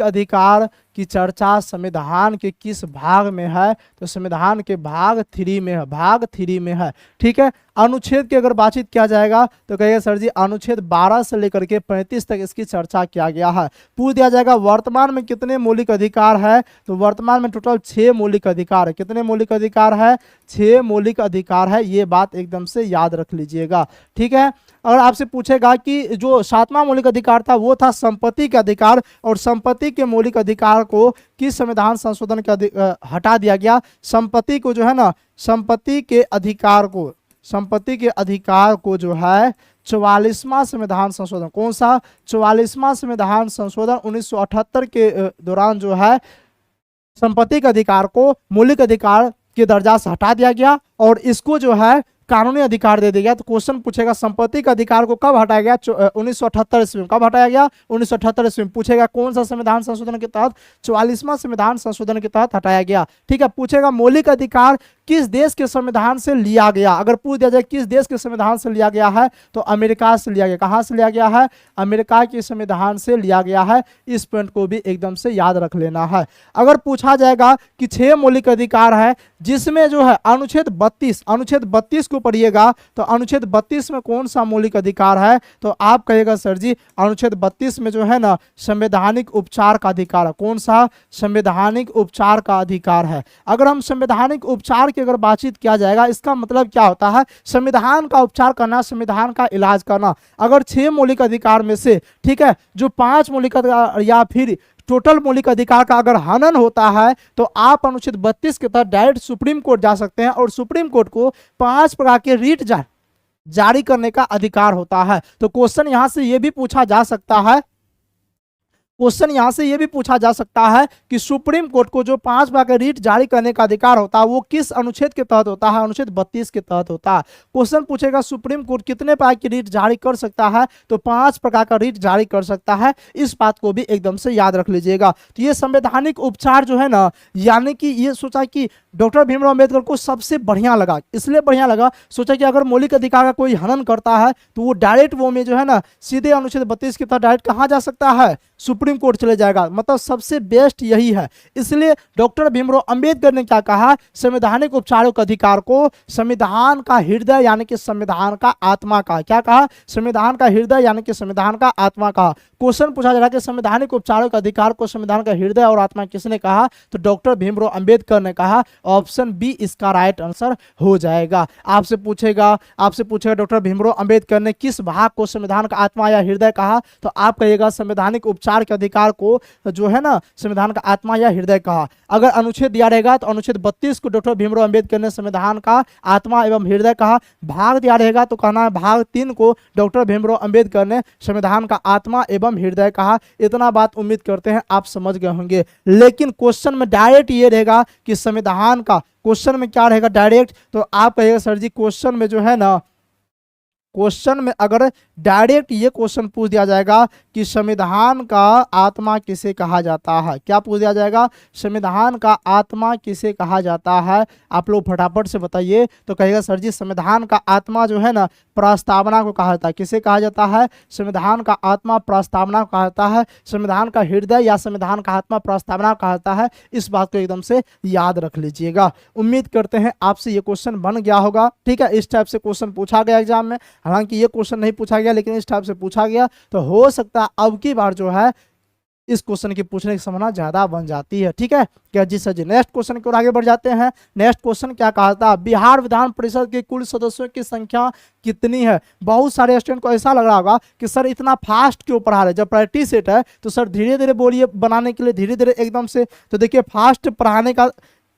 अधिकार की चर्चा संविधान के किस भाग में है? तो संविधान के भाग 3 में है, भाग 3 में है। ठीक है, अनुच्छेद की अगर बातचीत किया जाएगा तो कहिएगा सर जी अनुच्छेद 12 से लेकर के 35 तक इसकी चर्चा किया गया है। पूछ दिया जाएगा वर्तमान में कितने मौलिक अधिकार है? तो वर्तमान में टोटल 6 मौलिक अधिकार है। कितने मौलिक अधिकार है? 6 मौलिक अधिकार है। ये बात एकदम से याद रख लीजिएगा। ठीक है, अगर आपसे पूछेगा कि जो 7वां मौलिक अधिकार था वो था संपत्ति के अधिकार, और संपत्ति के मौलिक अधिकार को किस संविधान संशोधन के हटा दिया गया? संपत्ति को जो है ना, संपत्ति के अधिकार को जो है 44वां संविधान संशोधन, कौन सा? 44वां संविधान संशोधन 1978 के दौरान जो है संपत्ति के अधिकार को मौलिक अधिकार के दर्जा से हटा दिया गया और इसको जो है कानूनी अधिकार दे दिया गया। तो क्वेश्चन पूछेगा संपत्ति का अधिकार को कब हटाया गया? 1978 ईस्वी में। कब हटाया गया? 1978 ईस्वी में। पूछेगा कौन सा संविधान संशोधन के तहत? 44वां संविधान संशोधन के तहत हटाया गया। ठीक है, पूछेगा मौलिक अधिकार किस देश के संविधान से लिया गया? अगर पूछ दिया जाए किस देश के संविधान से लिया गया है तो अमेरिका से लिया गया। कहां से लिया गया है? अमेरिका के संविधान से लिया गया है। इस पॉइंट को भी एकदम से याद रख लेना है। अगर पूछा जाएगा कि 6 मौलिक अधिकार है जिसमें जो है अनुच्छेद 32 को पढ़िएगा तो अनुच्छेद 32 में कौन सा मौलिक अधिकार है, तो आप कहिएगा सर जी अनुच्छेद 32 में जो है ना संवैधानिक उपचार का अधिकार है। कौन सा? संवैधानिक उपचार का अधिकार है। अगर हम संवैधानिक उपचार की अगर बातचीत किया जाएगा, इसका मतलब क्या होता है? संविधान का उपचार करना, संविधान का इलाज करना। अगर 6 मौलिक अधिकार में से, ठीक है, जो 5 मौलिक अधिकार या फिर टोटल मौलिक अधिकार का अगर हनन होता है तो आप अनुच्छेद 32 के तहत डायरेक्ट सुप्रीम कोर्ट जा सकते हैं और सुप्रीम कोर्ट को 5 प्रकार के रीट जारी करने का अधिकार होता है। तो क्वेश्चन यहां से यह भी पूछा जा सकता है, क्वेश्चन यहां से यह भी पूछा जा सकता है कि सुप्रीम कोर्ट को जो 5 प्रकार के रीट जारी करने का अधिकार होता है वो किस अनुच्छेद के तहत होता है? अनुच्छेद 32 के तहत होता है। क्वेश्चन पूछेगा सुप्रीम कोर्ट कितने प्रकार की रीट जारी कर सकता है, तो 5 प्रकार का रीट जारी कर सकता है। इस बात को भी एकदम से याद रख लीजिएगा। तो ये संवैधानिक उपचार जो है ना, यानी कि ये सोचा कि डॉक्टर भीमराव अम्बेडकर को सबसे बढ़िया लगा, इसलिए बढ़िया लगा, सोचा कि अगर मौलिक अधिकार का कोई हनन करता है तो वो डायरेक्ट वो में जो है ना सीधे अनुच्छेद 32 के तहत डायरेक्ट कहाँ जा सकता है? सुप्रीम कोर्ट चले जाएगा। मतलब सबसे बेस्ट यही है। इसलिए डॉक्टर भीमराव अंबेडकर ने क्या कहा? संवैधानिक उपचारों के अधिकार को संविधान का हृदय यानी कि संविधान का आत्मा का, क्या कहा? संविधान का हृदय यानी कि संविधान का आत्मा का। क्वेश्चन पूछा जाएगा कि संवैधानिक उपचारों के अधिकार को संविधान का हृदय और आत्मा किसने कहा? तो डॉक्टर भीमराव अंबेडकर ने कहा। ऑप्शन बी इसका राइट आंसर हो जाएगा। आपसे पूछेगा डॉक्टर भीमराव अंबेडकर ने किस भाग को संविधान का आत्मा या हृदय कहा? तो आप कहिएगा संवैधानिक उपचार के अधिकार को जो है ना संविधान का आत्मा या हृदय कहा। अगर अनुच्छेद दिया रहेगा तो अनुच्छेद 32 को डॉक्टर भीमराव अंबेडकर ने संविधान का आत्मा एवं हृदय कहा। भाग दिया रहेगा तो कहना है भाग 3 को डॉक्टर भीमराव अंबेडकर ने संविधान का आत्मा एवं हृदय कहा। इतना बात उम्मीद करते हैं आप समझ गए होंगे। लेकिन क्वेश्चन में डायरेक्ट ये रहेगा कि संविधान का, क्वेश्चन में क्या रहेगा डायरेक्ट, तो आप कहिएगा सर जी क्वेश्चन में जो है ना, क्वेश्चन में अगर डायरेक्ट ये क्वेश्चन पूछ दिया जाएगा कि संविधान का आत्मा किसे कहा जाता है, क्या पूछ दिया जाएगा? संविधान का आत्मा किसे कहा जाता है? आप लोग फटाफट से बताइए। तो कहेगा सर जी संविधान का आत्मा जो है ना प्रस्तावना को कहा जाता है। किसे कहा जाता है? संविधान का आत्मा प्रस्तावना को कहा जाता है। संविधान का हृदय या संविधान का आत्मा प्रस्तावना को कहा जाता है। इस बात को एकदम से याद रख लीजिएगा। उम्मीद करते हैं आपसे ये क्वेश्चन बन गया होगा। ठीक है, इस टाइप से क्वेश्चन पूछा गया एग्जाम में। हालांकि ये क्वेश्चन नहीं पूछा गया लेकिन इस टाइप से पूछा गया, तो हो सकता है अब की बार जो है इस क्वेश्चन की पूछने की संभावना ज्यादा बन जाती है। ठीक है क्या जी? सर जी नेक्स्ट क्वेश्चन की ओर आगे बढ़ जाते हैं। नेक्स्ट क्वेश्चन क्या कहा था? बिहार विधान परिषद के कुल सदस्यों की संख्या कितनी है? बहुत सारे स्टूडेंट को ऐसा लग रहा होगा कि सर इतना फास्ट क्यों पढ़ा रहे, जब प्रैक्टिस सेट है तो सर धीरे धीरे बोलिए, बनाने के लिए धीरे धीरे एकदम से। तो देखिए फास्ट पढ़ाने का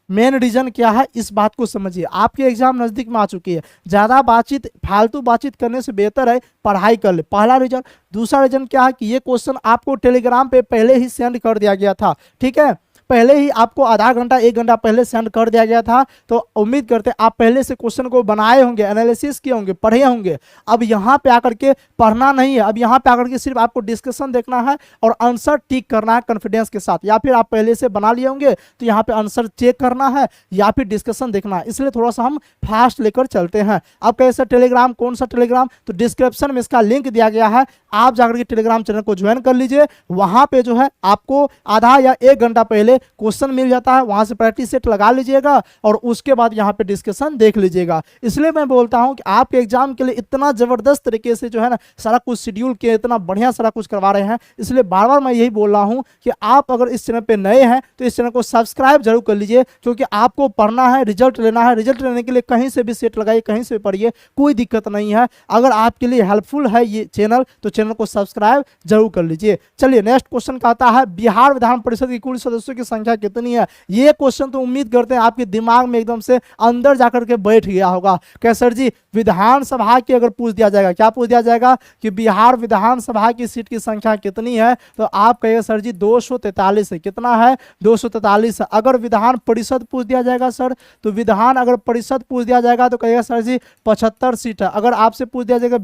मेन रीजन क्या है, इस बात को समझिए। आपके एग्जाम नजदीक में आ चुकी है, ज्यादा बातचीत, फालतू बातचीत करने से बेहतर है पढ़ाई कर ले, पहला रीजन। दूसरा रीजन क्या है कि ये क्वेश्चन आपको टेलीग्राम पे पहले ही सेंड कर दिया गया था। ठीक है, पहले ही आपको आधा घंटा 1 घंटा पहले सेंड कर दिया गया था। तो उम्मीद करते हैं आप पहले से क्वेश्चन को बनाए होंगे, एनालिसिस किए होंगे, पढ़े होंगे। अब यहाँ पे आकर के पढ़ना नहीं है, अब यहाँ पे आकर के सिर्फ आपको डिस्कशन देखना है और आंसर टिक करना है कॉन्फिडेंस के साथ। या फिर आप पहले से बना लिए होंगे तो यहाँ पे आंसर चेक करना है या फिर डिस्कशन देखना है। इसलिए थोड़ा सा हम फास्ट लेकर चलते हैं। अब कैसे टेलीग्राम, कौन सा टेलीग्राम? तो डिस्क्रिप्शन में इसका लिंक दिया गया है, आप जाकर के टेलीग्राम चैनल को ज्वाइन कर लीजिए। वहां पे जो है आपको आधा या 1 घंटा पहले क्वेश्चन मिल जाता है, वहां से प्रैक्टिस सेट लगा लीजिएगा और उसके बाद यहाँ पे डिस्कशन देख लीजिएगा। इसलिए मैं बोलता हूं कि आपके एग्जाम के लिए इतना जबरदस्त तरीके से जो है ना सारा कुछ शेड्यूल के इतना बढ़िया सारा कुछ करवा रहे हैं। इसलिए बार बार मैं यही बोल रहा हूं कि आप अगर इस चैनल पे नए हैं तो इस चैनल को सब्सक्राइब जरूर कर लीजिए, क्योंकि आपको पढ़ना है, रिजल्ट लेना है। रिजल्ट लेने के लिए कहीं से भी सेट लगाइए, कहीं से पढ़िए, कोई दिक्कत नहीं है। अगर आपके लिए हेल्पफुल है ये चैनल तो चैनल को सब्सक्राइब जरूर कर लीजिए। चलिए नेक्स्ट क्वेश्चन कहता है बिहार विधान परिषद की कुल सदस्यों की संख्या कितनी है? ये क्वेश्चन तो उम्मीद करते हैं आपके दिमाग में एकदम से अंदर जाकर के बैठ गया होगा। क्या सर जी विधानसभा की अगर पूछ दिया जाएगा, क्या पूछ दिया जाएगा कि बिहार विधानसभा की सीट की संख्या कितनी है? तो आप कहिए सर जी 243 है। कितना है? 243 है। अगर विधान परिषद पूछ दिया जाएगा सर, तो विधान अगर परिषद पूछ दिया जाएगा तो कहिएगा सर जी 75 सीट है। अगर आपसे पूछ दिया जाएगा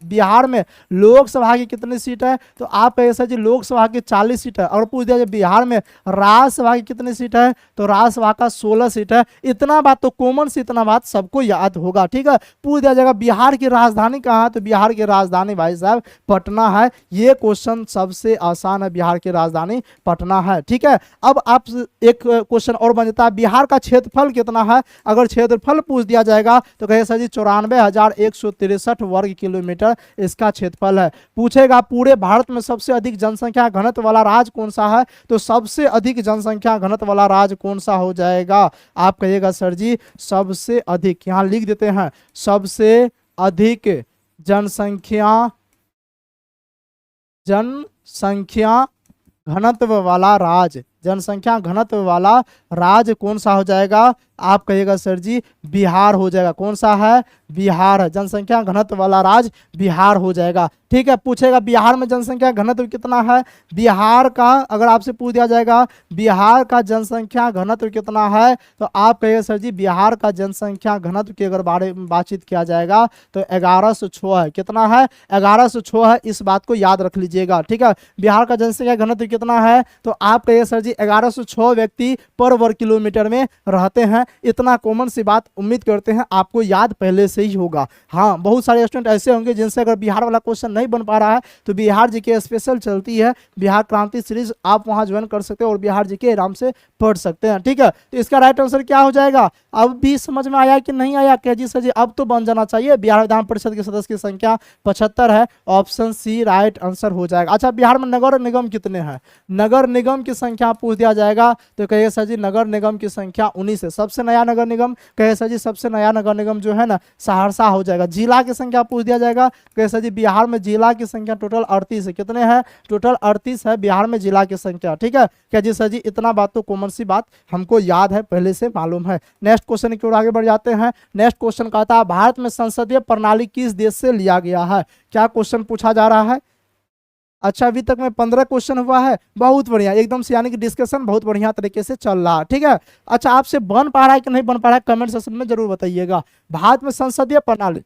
बिहार में लोकसभा की कितनी सीट है, तो आप कहिए सर जी लोकसभा की 40 सीट है। अगर पूछ दिया जाए बिहार में राज्य राज्यसभा की कितनी सीट है, तो राज्यसभा का 16 सीट है। इतना बात तो कॉमन से, इतना बात सबको याद होगा, ठीक है। पूछ दिया जाएगा बिहार की राजधानी कहाँ है, तो बिहार की राजधानी भाई साहब पटना है। ये क्वेश्चन सबसे आसान है, बिहार की राजधानी पटना है, ठीक है। अब आप एक क्वेश्चन और बन जाता है, बिहार का क्षेत्रफल कितना है। अगर क्षेत्रफल पूछ दिया जाएगा तो कहे सर जी 94,163 वर्ग किलोमीटर इसका क्षेत्रफल है। पूछेगा पूरे भारत में सबसे अधिक जनसंख्या घनत्व वाला राज्य कौन सा है, तो सबसे अधिक जनसंख्या घनत्व वाला राज्य कौन सा हो जाएगा। आप कहिएगा सर जी सबसे अधिक, यहां लिख देते हैं, सबसे अधिक जनसंख्या घनत्व वाला राज्य, जनसंख्या घनत्व वाला राज्य कौन सा हो जाएगा। आप कहिएगा सर जी बिहार हो जाएगा। कौन सा है, बिहार है। जनसंख्या घनत्व वाला राज्य बिहार हो जाएगा, ठीक है। पूछेगा बिहार में जनसंख्या घनत्व कितना है, बिहार का अगर आपसे पूछ दिया जाएगा बिहार का जनसंख्या घनत्व कितना है, तो आप कहिएगा सर जी बिहार का जनसंख्या घनत्व के अगर बारे में बातचीत किया जाएगा तो 1106 है। कितना है, 1106 है। इस बात को याद रख लीजिएगा, ठीक है। बिहार का जनसंख्या घनत्व कितना है, तो आप कहिएगा सर जी 1106 व्यक्ति पर वर्ग किलोमीटर में रहते हैं। इतना कॉमन सी बात उम्मीद करते हैं आपको याद पहले से ही होगा। हाँ, बहुत सारे स्टूडेंट ऐसे होंगे जिनसे अगर बिहार वाला क्वेश्चन नहीं बन पा रहा है तो बिहार जीके स्पेशल चलती है, बिहार क्रांति सीरीज, आप वहां ज्वाइन कर सकते हैं और बिहार जीके आराम से पढ़ सकते हैं, ठीक है। तो इसका राइट आंसर क्या हो जाएगा। अब भी समझ में आया कि नहीं आया, क्या जी सर जी अब तो बन जाना चाहिए। बिहार विधान परिषद के सदस्य की संख्या 75 है, ऑप्शन सी राइट आंसर हो जाएगा। अच्छा, बिहार में नगर निगम कितने हैं, नगर निगम की संख्या पूछ दिया जाएगा तो कहिए सर जी नगर निगम की संख्या 19 है। सबसे नया नगर निगम कहे सर जी सबसे नया नगर निगम जो है ना सहरसा हो जाएगा। जिला की संख्या पूछ दिया जाएगा कहे सर जी बिहार में जिला की संख्या टोटल 38 है। कितने हैं, टोटल 38 है बिहार में जिला की संख्या, ठीक है। क्या जी सर जी इतना बात तो कॉमन सी बात हमको याद है, पहले से मालूम है। नेक्स्ट क्वेश्चन की ओर आगे बढ़ जाते हैं। नेक्स्ट क्वेश्चन कहता है भारत में संसदीय प्रणाली किस देश से लिया गया है। क्या क्वेश्चन पूछा जा रहा है। अच्छा, अभी तक में 15 क्वेश्चन हुआ है, बहुत बढ़िया एकदम से, यानी कि डिस्कशन बहुत बढ़िया तरीके से चल रहा है, ठीक है। अच्छा, आपसे बन पा रहा है कि नहीं बन पा रहा है कमेंट सेक्शन में जरूर बताइएगा। भारत में संसदीय प्रणाली,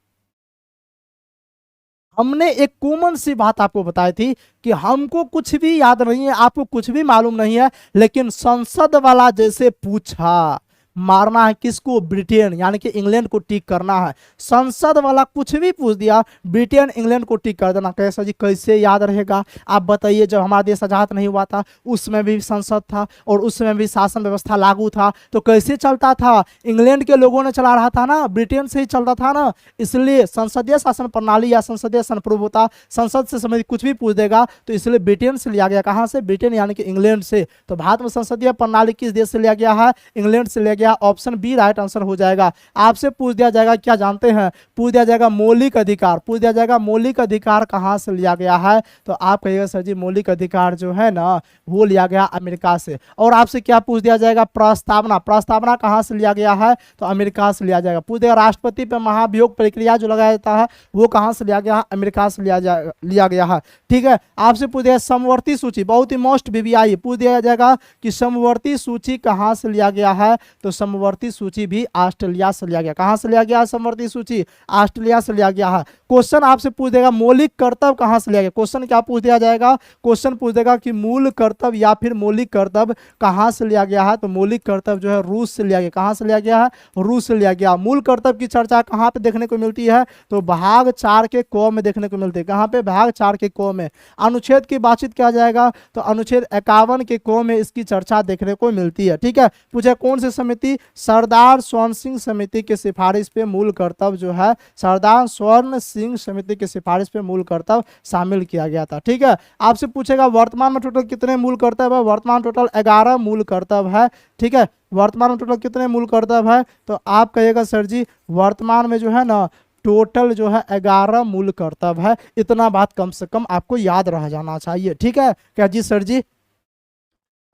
हमने एक कॉमन सी बात आपको बताई थी कि हमको कुछ भी याद नहीं है, आपको कुछ भी मालूम नहीं है, लेकिन संसद वाला जैसे पूछा मारना है किसको, ब्रिटेन यानी कि इंग्लैंड को टिक करना है। संसद वाला कुछ भी पूछ दिया ब्रिटेन इंग्लैंड को टिक कर देना। कैसा जी कैसे याद रहेगा आप बताइए। जब हमारा देश आजाद नहीं हुआ था उसमें भी संसद था और उसमें भी शासन व्यवस्था लागू था, तो कैसे चलता था, इंग्लैंड के लोगों ने चला रहा था ना, ब्रिटेन से ही चलता था ना। इसलिए संसदीय शासन प्रणाली या संसदीय संप्रभुता, संसद से संबंधित कुछ भी पूछ देगा तो इसलिए ब्रिटेन से लिया गया। कहाँ से, ब्रिटेन यानी कि इंग्लैंड से। तो भारत में संसदीय प्रणाली किस देश से लिया गया है, इंग्लैंड से लिया गया। ऑप्शन बी राइट आंसर हो जाएगा। आपसे पूछ दिया जाएगा क्या जानते हैं, पूछ दिया जाएगा मौलिक अधिकार, पूछ दिया जाएगा मौलिक अधिकार कहां से लिया गया है, तो आप कहिएगा सर जी मौलिक अधिकार जो है ना वो लिया गया अमेरिका से। और आपसे क्या पूछ दिया जाएगा, प्रस्तावना, प्रस्तावना कहां से लिया गया है, तो अमेरिका से लिया जाएगा। पूछ देगा राष्ट्रपति पर महाभियोग प्रक्रिया जो लगाया जाता है वो कहां से लिया गया है, अमेरिका से लिया गया है, ठीक है। आपसे पूछ दिया समवर्ती सूची, बहुत ही मोस्ट वीवीआई, पूछ दिया जाएगा कि समवर्ती सूची कहां से लिया गया है, तो समवर्ती सूची भी ऑस्ट्रेलिया से लिया गया। कहां से लिया गया समवर्ती सूची, ऑस्ट्रेलिया से लिया गया है। क्वेश्चन आपसे पूछ देगा मौलिक कर्तव्य कहां से लिया गया। क्वेश्चन क्या पूछ दिया जाएगा, क्वेश्चन पूछ देगा कि मूल कर्तव्य या फिर मौलिक कर्तव्य कहां से लिया गया है, तो मौलिक कर्तव्य जो है रूस से लिया गया। कहां से लिया गया है, रूस से लिया गया। मूल कर्तव्य की चर्चा कहां पे देखने को मिलती है, तो भाग 4 के क में देखने को मिलती है। कहां पे, भाग 4 के क में। अनुच्छेद की बातचीत किया जाएगा तो अनुच्छेद 51 के क में इसकी चर्चा देखने को मिलती है, ठीक है। पूछे कौन सी समिति, सरदार स्वर्ण सिंह समिति के सिफारिश पे मूल कर्तव्य जो है, सरदार स्वर्ण सिंह समिति के सिफारिश पे मूल कर्तव्य शामिल किया गया था, ठीक है। आपसे पूछेगा वर्तमान में टोटल कितने मूल कर्तव्य है, वर्तमान टोटल 11 मूल कर्तव्य है, ठीक है। वर्तमान में टोटल कितने मूल कर्तव्य है, तो आप कहिएगा सर जी वर्तमान में जो है ना टोटल जो है 11 मूल कर्तव्य है। इतना बात कम से कम आपको याद रह जाना चाहिए, ठीक है। क्या जी सर जी।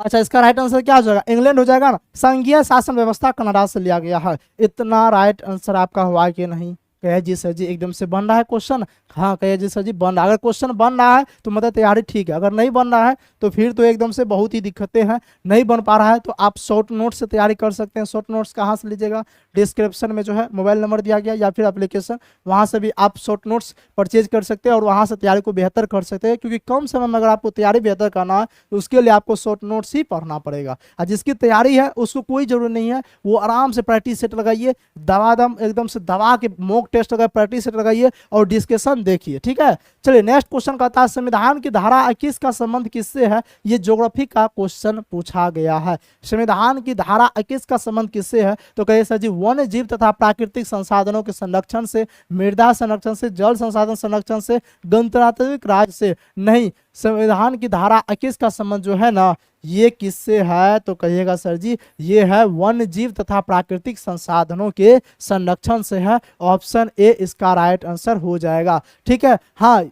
अच्छा, इसका राइट आंसर क्या हो जाएगा, इंग्लैंड हो जाएगा ना। संघीय शासन व्यवस्था कनाडा से लिया गया है। इतना राइट आंसर आपका हुआ कि नहीं, कहे जी सर जी एकदम से बन रहा है क्वेश्चन। हाँ कहे जी सर जी बन रहा है। अगर क्वेश्चन बन रहा है तो मतलब तैयारी ठीक है, अगर नहीं बन रहा है तो फिर तो एकदम से बहुत ही दिक्कतें हैं। नहीं बन पा रहा है तो आप शॉर्ट नोट से तैयारी कर सकते हैं। शॉर्ट नोट्स कहाँ से लीजिएगा, डिस्क्रिप्शन में जो है मोबाइल नंबर दिया गया या फिर एप्लीकेशन, वहाँ से भी आप शॉर्ट नोट्स परचेज कर सकते हैं और वहाँ से तैयारी को बेहतर कर सकते हैं। क्योंकि कम समय में अगर आपको तैयारी बेहतर करना है तो उसके लिए आपको शॉर्ट नोट्स ही पढ़ना पड़ेगा। और जिसकी तैयारी है उसको कोई जरूरत नहीं है, वो आराम से प्रैक्टिस सेट लगाइए, दम एकदम से दबा के मॉक टेस्ट लगाइए, प्रैक्टिस सेट लगाइए और डिस्कशन देखिए। ठीक है, चलिए नेक्स्ट क्वेश्चन कहता है संविधान की धारा 21 का संबंध किससे है। ये ज्योग्राफी का क्वेश्चन पूछा गया है। संविधान की धारा 21 का संबंध किससे है, तो कहिए सर जी वन्य जीव तथा प्राकृतिक संसाधनों के संरक्षण से, मृदा संरक्षण से, जल संसाधन संरक्षण से, गणतांत्रिक राज से। नहीं, संविधान की धारा 21 का संबंध जो है ना ये किससे है, तो कहिएगा सर जी ये है वन्य जीव तथा प्राकृतिक संसाधनों के संरक्षण से है। ऑप्शन ए इसका राइट आंसर हो जाएगा। ठीक है, हाँ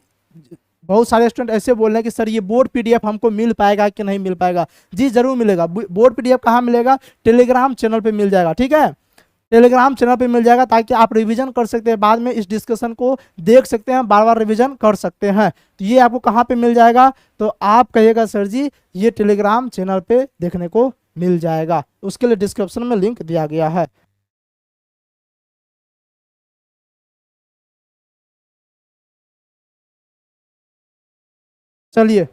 बहुत सारे स्टूडेंट ऐसे बोल रहे हैं कि सर ये बोर्ड पीडीएफ हमको मिल पाएगा कि नहीं मिल पाएगा। जी जरूर मिलेगा। बोर्ड पीडीएफ कहाँ मिलेगा, टेलीग्राम चैनल पे मिल जाएगा। ठीक है, टेलीग्राम चैनल पे मिल जाएगा ताकि आप रिवीजन कर सकते हैं, बाद में इस डिस्कशन को देख सकते हैं, बार बार रिवीजन कर सकते हैं। तो ये आपको कहाँ पे मिल जाएगा, तो आप कहिएगा सर जी ये टेलीग्राम चैनल पे देखने को मिल जाएगा। उसके लिए डिस्क्रिप्शन में लिंक दिया गया है। चलिए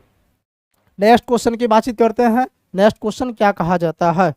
नेक्स्ट क्वेश्चन की बातचीत करते हैं। नेक्स्ट क्वेश्चन क्या कहा जाता है।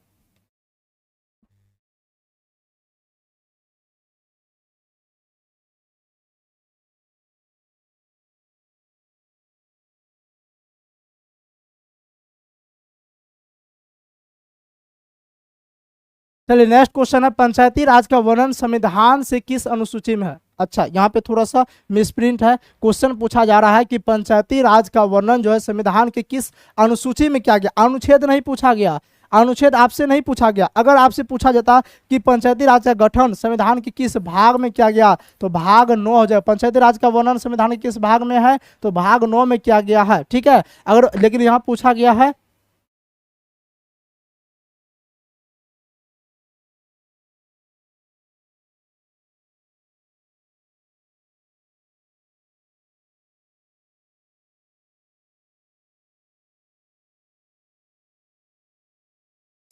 चलिए नेक्स्ट क्वेश्चन है पंचायती राज का वर्णन संविधान से किस अनुसूची में है। अच्छा यहाँ पे थोड़ा सा मिसप्रिंट है। क्वेश्चन पूछा जा रहा है कि पंचायती राज का वर्णन जो है संविधान के किस अनुसूची में किया गया। अनुच्छेद नहीं पूछा गया, अनुच्छेद आपसे नहीं पूछा गया। अगर आपसे पूछा जाता कि पंचायती राज का गठन संविधान के किस भाग में किया गया तो भाग 9 हो जाए। पंचायती राज का वर्णन संविधान के किस भाग में है तो भाग 9 में किया गया है। ठीक है, अगर लेकिन यहाँ पूछा गया है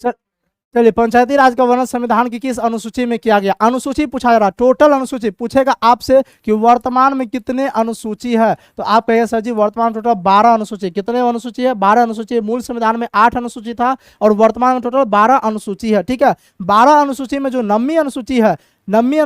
सर। चलिए पंचायती राज का वर्णन संविधान की किस अनुसूची में किया गया। अनुसूची पूछा जा रहा, टोटल अनुसूची पूछेगा आपसे कि वर्तमान में कितने अनुसूची है, तो आप कहिए सर जी वर्तमान टोटल 12 अनुसूची। कितने अनुसूची है, 12 अनुसूची है। मूल संविधान में 8 अनुसूची था और वर्तमान में टोटल 12 अनुसूची है। ठीक है, 12 अनुसूची में जो 9वीं अनुसूची है, 9वीं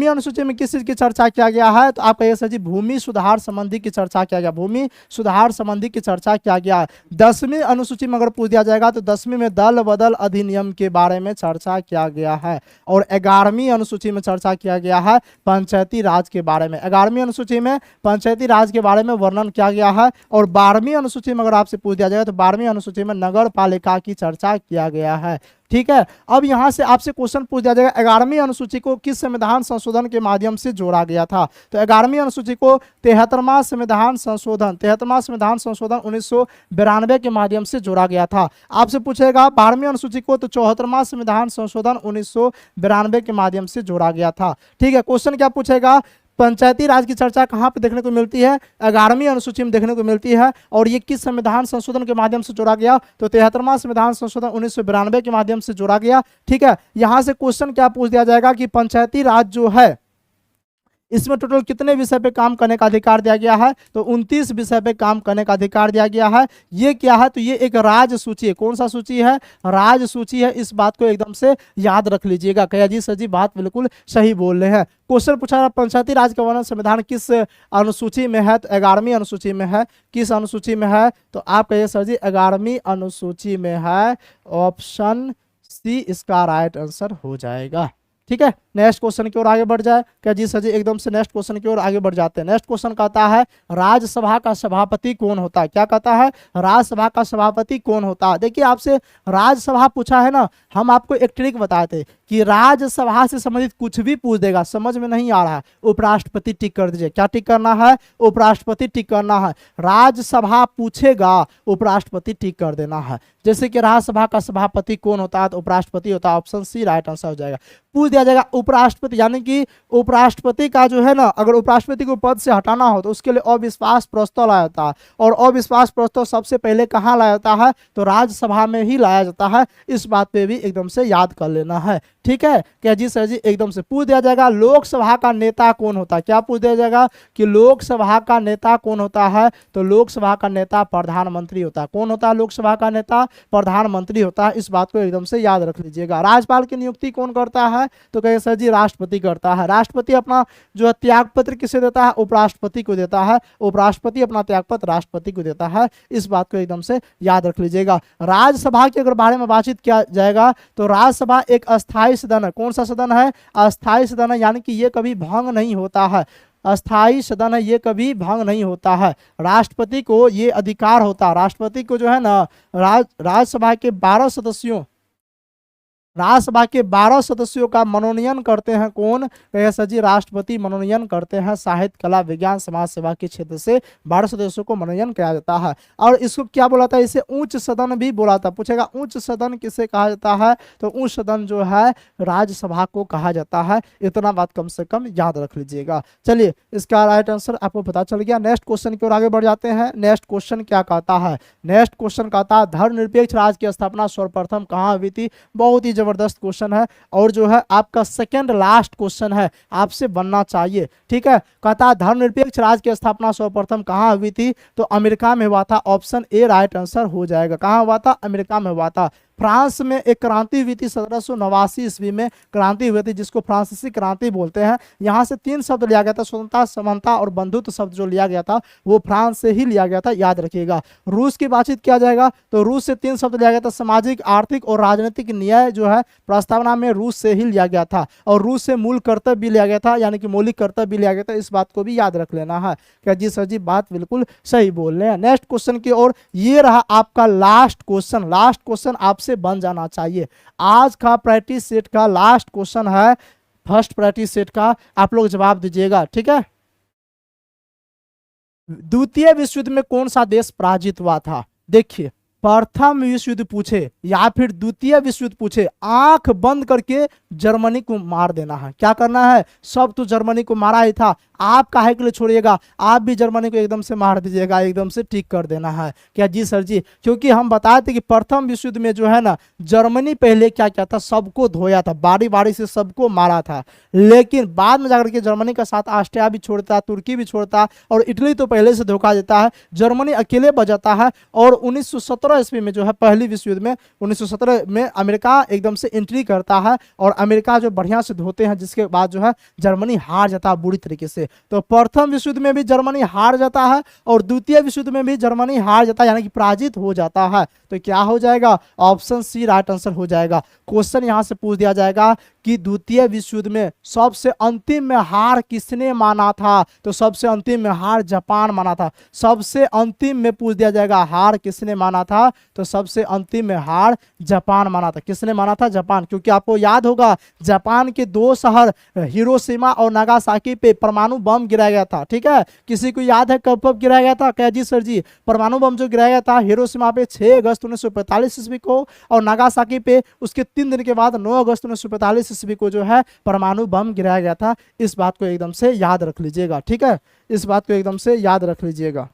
अनुसूची में किस चीज की चर्चा किया गया है, तो आप कहिए सर जी भूमि सुधार संबंधी की चर्चा किया गया। भूमि सुधार संबंधी की चर्चा किया गया है। 10वीं अनुसूची में अगर पूछ दिया जाएगा तो 10वीं में दल बदल अधिनियम के बारे में चर्चा किया गया है। और 11वीं अनुसूची में चर्चा किया गया है पंचायती राज के बारे में। 11वीं अनुसूची में पंचायती राज के बारे में वर्णन किया गया है। और 12वीं अनुसूची में अगर आपसे पूछ दिया जाएगा तो 12वीं अनुसूची में नगर पालिका की चर्चा किया गया है। ठीक है, अब यहां से आपसे क्वेश्चन पूछ दिया जाएगा 11वीं अनुसूची को किस संविधान संशोधन के माध्यम से जोड़ा गया था, तो 11वीं अनुसूची को 73वां संविधान संशोधन 1992 के माध्यम से जोड़ा गया था। आपसे पूछेगा 12वीं अनुसूची को तो 74वां संविधान संशोधन 1992 के माध्यम से जोड़ा गया था। ठीक है, क्वेश्चन क्या पूछेगा, पंचायती राज की चर्चा कहाँ पे देखने को मिलती है, 11वीं अनुसूची में देखने को मिलती है। और ये किस संविधान संशोधन के माध्यम से जोड़ा गया, तो 73वां संविधान संशोधन 1992 के माध्यम से जोड़ा गया। ठीक है, यहां से क्वेश्चन क्या पूछ दिया जाएगा कि पंचायती राज जो है इसमें टोटल कितने विषय पे काम करने का अधिकार दिया गया है, तो 29 विषय पे काम करने का अधिकार दिया गया है। ये क्या है, तो ये एक राज सूची है। कौन सा सूची है, राज सूची है। इस बात को एकदम से याद रख लीजिएगा। कहिए जी सर जी बात बिल्कुल सही बोल रहे हैं। क्वेश्चन पूछा रहा पंचायती राज का वर्णन संविधान किस अनुसूची में है, तो 11वीं अनुसूची में है। किस अनुसूची में है, तो आप कहिए सर जी 11वीं अनुसूची में है। ऑप्शन सी इसका राइट आंसर हो जाएगा। ठीक है, नेक्स्ट क्वेश्चन की ओर आगे बढ़ जाए क्या जी सर जी, एकदम से नेक्स्ट क्वेश्चन की ओर आगे बढ़ जाते हैं। नेक्स्ट क्वेश्चन कहता है राज्यसभा का सभापति कौन होता है। क्या कहता है, राज्यसभा का सभापति कौन होता है। देखिए आपसे राज्यसभा पूछा है ना, हम आपको एक ट्रिक बताए थे कि राज्यसभा से संबंधित कुछ भी पूछ देगा, समझ में नहीं आ रहा है उपराष्ट्रपति टिक कर दीजिए। क्या टिक करना है, उपराष्ट्रपति टिक करना है। राज्यसभा पूछेगा उपराष्ट्रपति टिक कर देना है। जैसे कि राज्यसभा का सभापति कौन होता है, तो उपराष्ट्रपति होता है। ऑप्शन सी राइट आंसर हो जाएगा। पूछ दिया जाएगा उपराष्ट्रपति यानी कि उपराष्ट्रपति का जो है ना, अगर उपराष्ट्रपति को पद से हटाना हो तो उसके लिए अविश्वास प्रस्ताव लाया जाता है, और अविश्वास प्रस्ताव सबसे पहले कहाँ लाया जाता है, तो राज्यसभा में ही लाया जाता है। इस बात पे भी एकदम से याद कर लेना है, ठीक है। क्या जी सर जी, एकदम से पूछ दिया जाएगा लोकसभा का नेता कौन होता है, क्या पूछ दिया जाएगा कि लोकसभा का नेता कौन होता है, तो लोकसभा का नेता प्रधानमंत्री होता है। कौन होता है लोकसभा का नेता, प्रधानमंत्री होता है। इस बात को एकदम से याद रख लीजिएगा। राज्यपाल की नियुक्ति कौन करता है, तो कहे सर जी राष्ट्रपति करता है। राष्ट्रपति अपना जो है त्यागपत्र किसे देता है, उपराष्ट्रपति को देता है। उपराष्ट्रपति अपना त्यागपत्र राष्ट्रपति को देता है। इस बात को एकदम से याद रख लीजिएगा। राज्यसभा के अगर बारे में बातचीत किया जाएगा तो राज्यसभा एक अस्थायी सदन है। कौन सा सदन है, अस्थायी सदन है, यानी कि ये कभी भंग नहीं होता है। अस्थाई सदन है, ये कभी भंग नहीं होता है। राष्ट्रपति को ये अधिकार होता है, राष्ट्रपति को जो है ना राज्यसभा के 12 सदस्यों, राज्यसभा के 12 सदस्यों का मनोनयन करते हैं कौन, सर जी राष्ट्रपति मनोनयन करते हैं। साहित्य, कला, विज्ञान, समाज सेवा के क्षेत्र से 12 सदस्यों को मनोनयन किया जाता है। और इसको क्या बोला था, इसे उच्च सदन भी बोला था। पूछेगा उच्च सदन किसे कहा जाता है, तो उच्च सदन जो है राज्यसभा को कहा जाता है। इतना बात कम से कम याद रख लीजिएगा। चलिए, इसका राइट आंसर आपको पता चल गया। नेक्स्ट क्वेश्चन की ओर आगे बढ़ जाते हैं। नेक्स्ट क्वेश्चन क्या कहता है, नेक्स्ट क्वेश्चन कहता है धर्मनिरपेक्ष राज्य की स्थापना सर्वप्रथम कहाँ हुई थी। बहुत ही जबरदस्त क्वेश्चन है, और जो है आपका सेकंड लास्ट क्वेश्चन है, आपसे बनना चाहिए, ठीक है। कहता है धर्मनिरपेक्ष राज्य की स्थापना सर्वप्रथम कहाँ हुई थी, तो अमेरिका में हुआ था। ऑप्शन ए राइट आंसर हो जाएगा। कहाँ हुआ था, अमेरिका में हुआ था। फ्रांस में एक क्रांति हुई थी 1789 ईस्वी में क्रांति हुई थी, जिसको फ्रांसीसी क्रांति बोलते हैं। यहाँ से 3 शब्द लिया गया था, स्वतंत्रता, समानता और बंधुत्व शब्द जो लिया गया था वो फ्रांस से ही लिया गया था, याद रखिएगा। रूस की बातचीत किया जाएगा तो रूस से 3 शब्द लिया गया था, सामाजिक, आर्थिक और राजनीतिक न्याय जो है प्रस्तावना में रूस से ही लिया गया था। और रूस से मूल कर्तव्य भी लिया गया था, यानी कि मौलिक कर्तव्य भी लिया गया था। इस बात को भी याद रख लेना है। क्या जी सर जी, बात बिल्कुल सही बोल रहे हैं। नेक्स्ट क्वेश्चन की ओर, ये रहा आपका लास्ट क्वेश्चन। लास्ट क्वेश्चन आपसे बन जाना चाहिए। आज का प्रैक्टिस सेट का लास्ट क्वेश्चन है, फर्स्ट प्रैक्टिस सेट का। आप लोग जवाब दीजिएगा, ठीक है। द्वितीय विश्व युद्ध में कौन सा देश पराजित हुआ था। देखिए, प्रथम विश्व युद्ध पूछे या फिर द्वितीय विश्व युद्ध पूछे, आंख बंद करके जर्मनी को मार देना है। क्या करना है, सब तो जर्मनी को मारा ही था, आप काहे के लिए छोड़िएगा, आप भी जर्मनी को एकदम से मार दीजिएगा, एकदम से ठीक कर देना है। क्या जी सर जी, क्योंकि हम बताए थे कि प्रथम विश्व युद्ध में जो है ना जर्मनी पहले क्या क्या था, सबको धोया था, बारी बारी से सबको मारा था। लेकिन बाद में जाकर के जर्मनी का साथ ऑस्ट्रिया भी छोड़ता, तुर्की भी छोड़ता, और इटली तो पहले से धोखा देता है, जर्मनी अकेले बजाता है। और 1917 ईस्वी में जो है पहली विश्व युद्ध में 1917 में अमेरिका एकदम से एंट्री करता है, और अमेरिका जो बढ़िया से धोते हैं, जिसके बाद जो है जर्मनी हार जाता है बुरी तरीके से। तो प्रथम विश्व युद्ध में भी जर्मनी हार जाता है, और द्वितीय विश्व युद्ध में भी जर्मनी हार जाता है, यानी कि पराजित हो जाता है। तो क्या हो जाएगा, ऑप्शन सी राइट आंसर हो जाएगा। क्वेश्चन यहां से पूछ दिया जाएगा कि द्वितीय विश्व युद्ध में सबसे अंतिम में हार किसने माना था, तो सबसे अंतिम में हार जापान माना था। सबसे अंतिम में पूछ दिया जाएगा हार किसने माना था, तो सबसे अंतिम में हार जापान माना था। किसने माना था, जापान। क्योंकि आपको याद होगा जापान के 2 शहर हिरोशिमा और नागासाकी पे परमाणु बम गिराया गया था, ठीक है। किसी को याद है कब कब गिराया गया था, क्या जी सर जी, परमाणु बम जो गिराया गया था हिरोशिमा पे 6 अगस्त 1945 ईस्वी को, और नागासाकी पे उसके 3 दिन के बाद 9 अगस्त 1945 ईस्वी को जो है परमाणु बम गिराया गया था। इस बात को एकदम से याद रख लीजिएगा, ठीक है। इस बात को एकदम से याद रख लीजिएगा,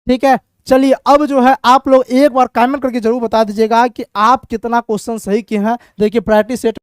ठीक है। चलिए, अब जो है आप लोग एक बार कमेंट करके जरूर बता दीजिएगा कि आप कितना क्वेश्चन सही किए हैं। देखिए प्रैक्टिस सेट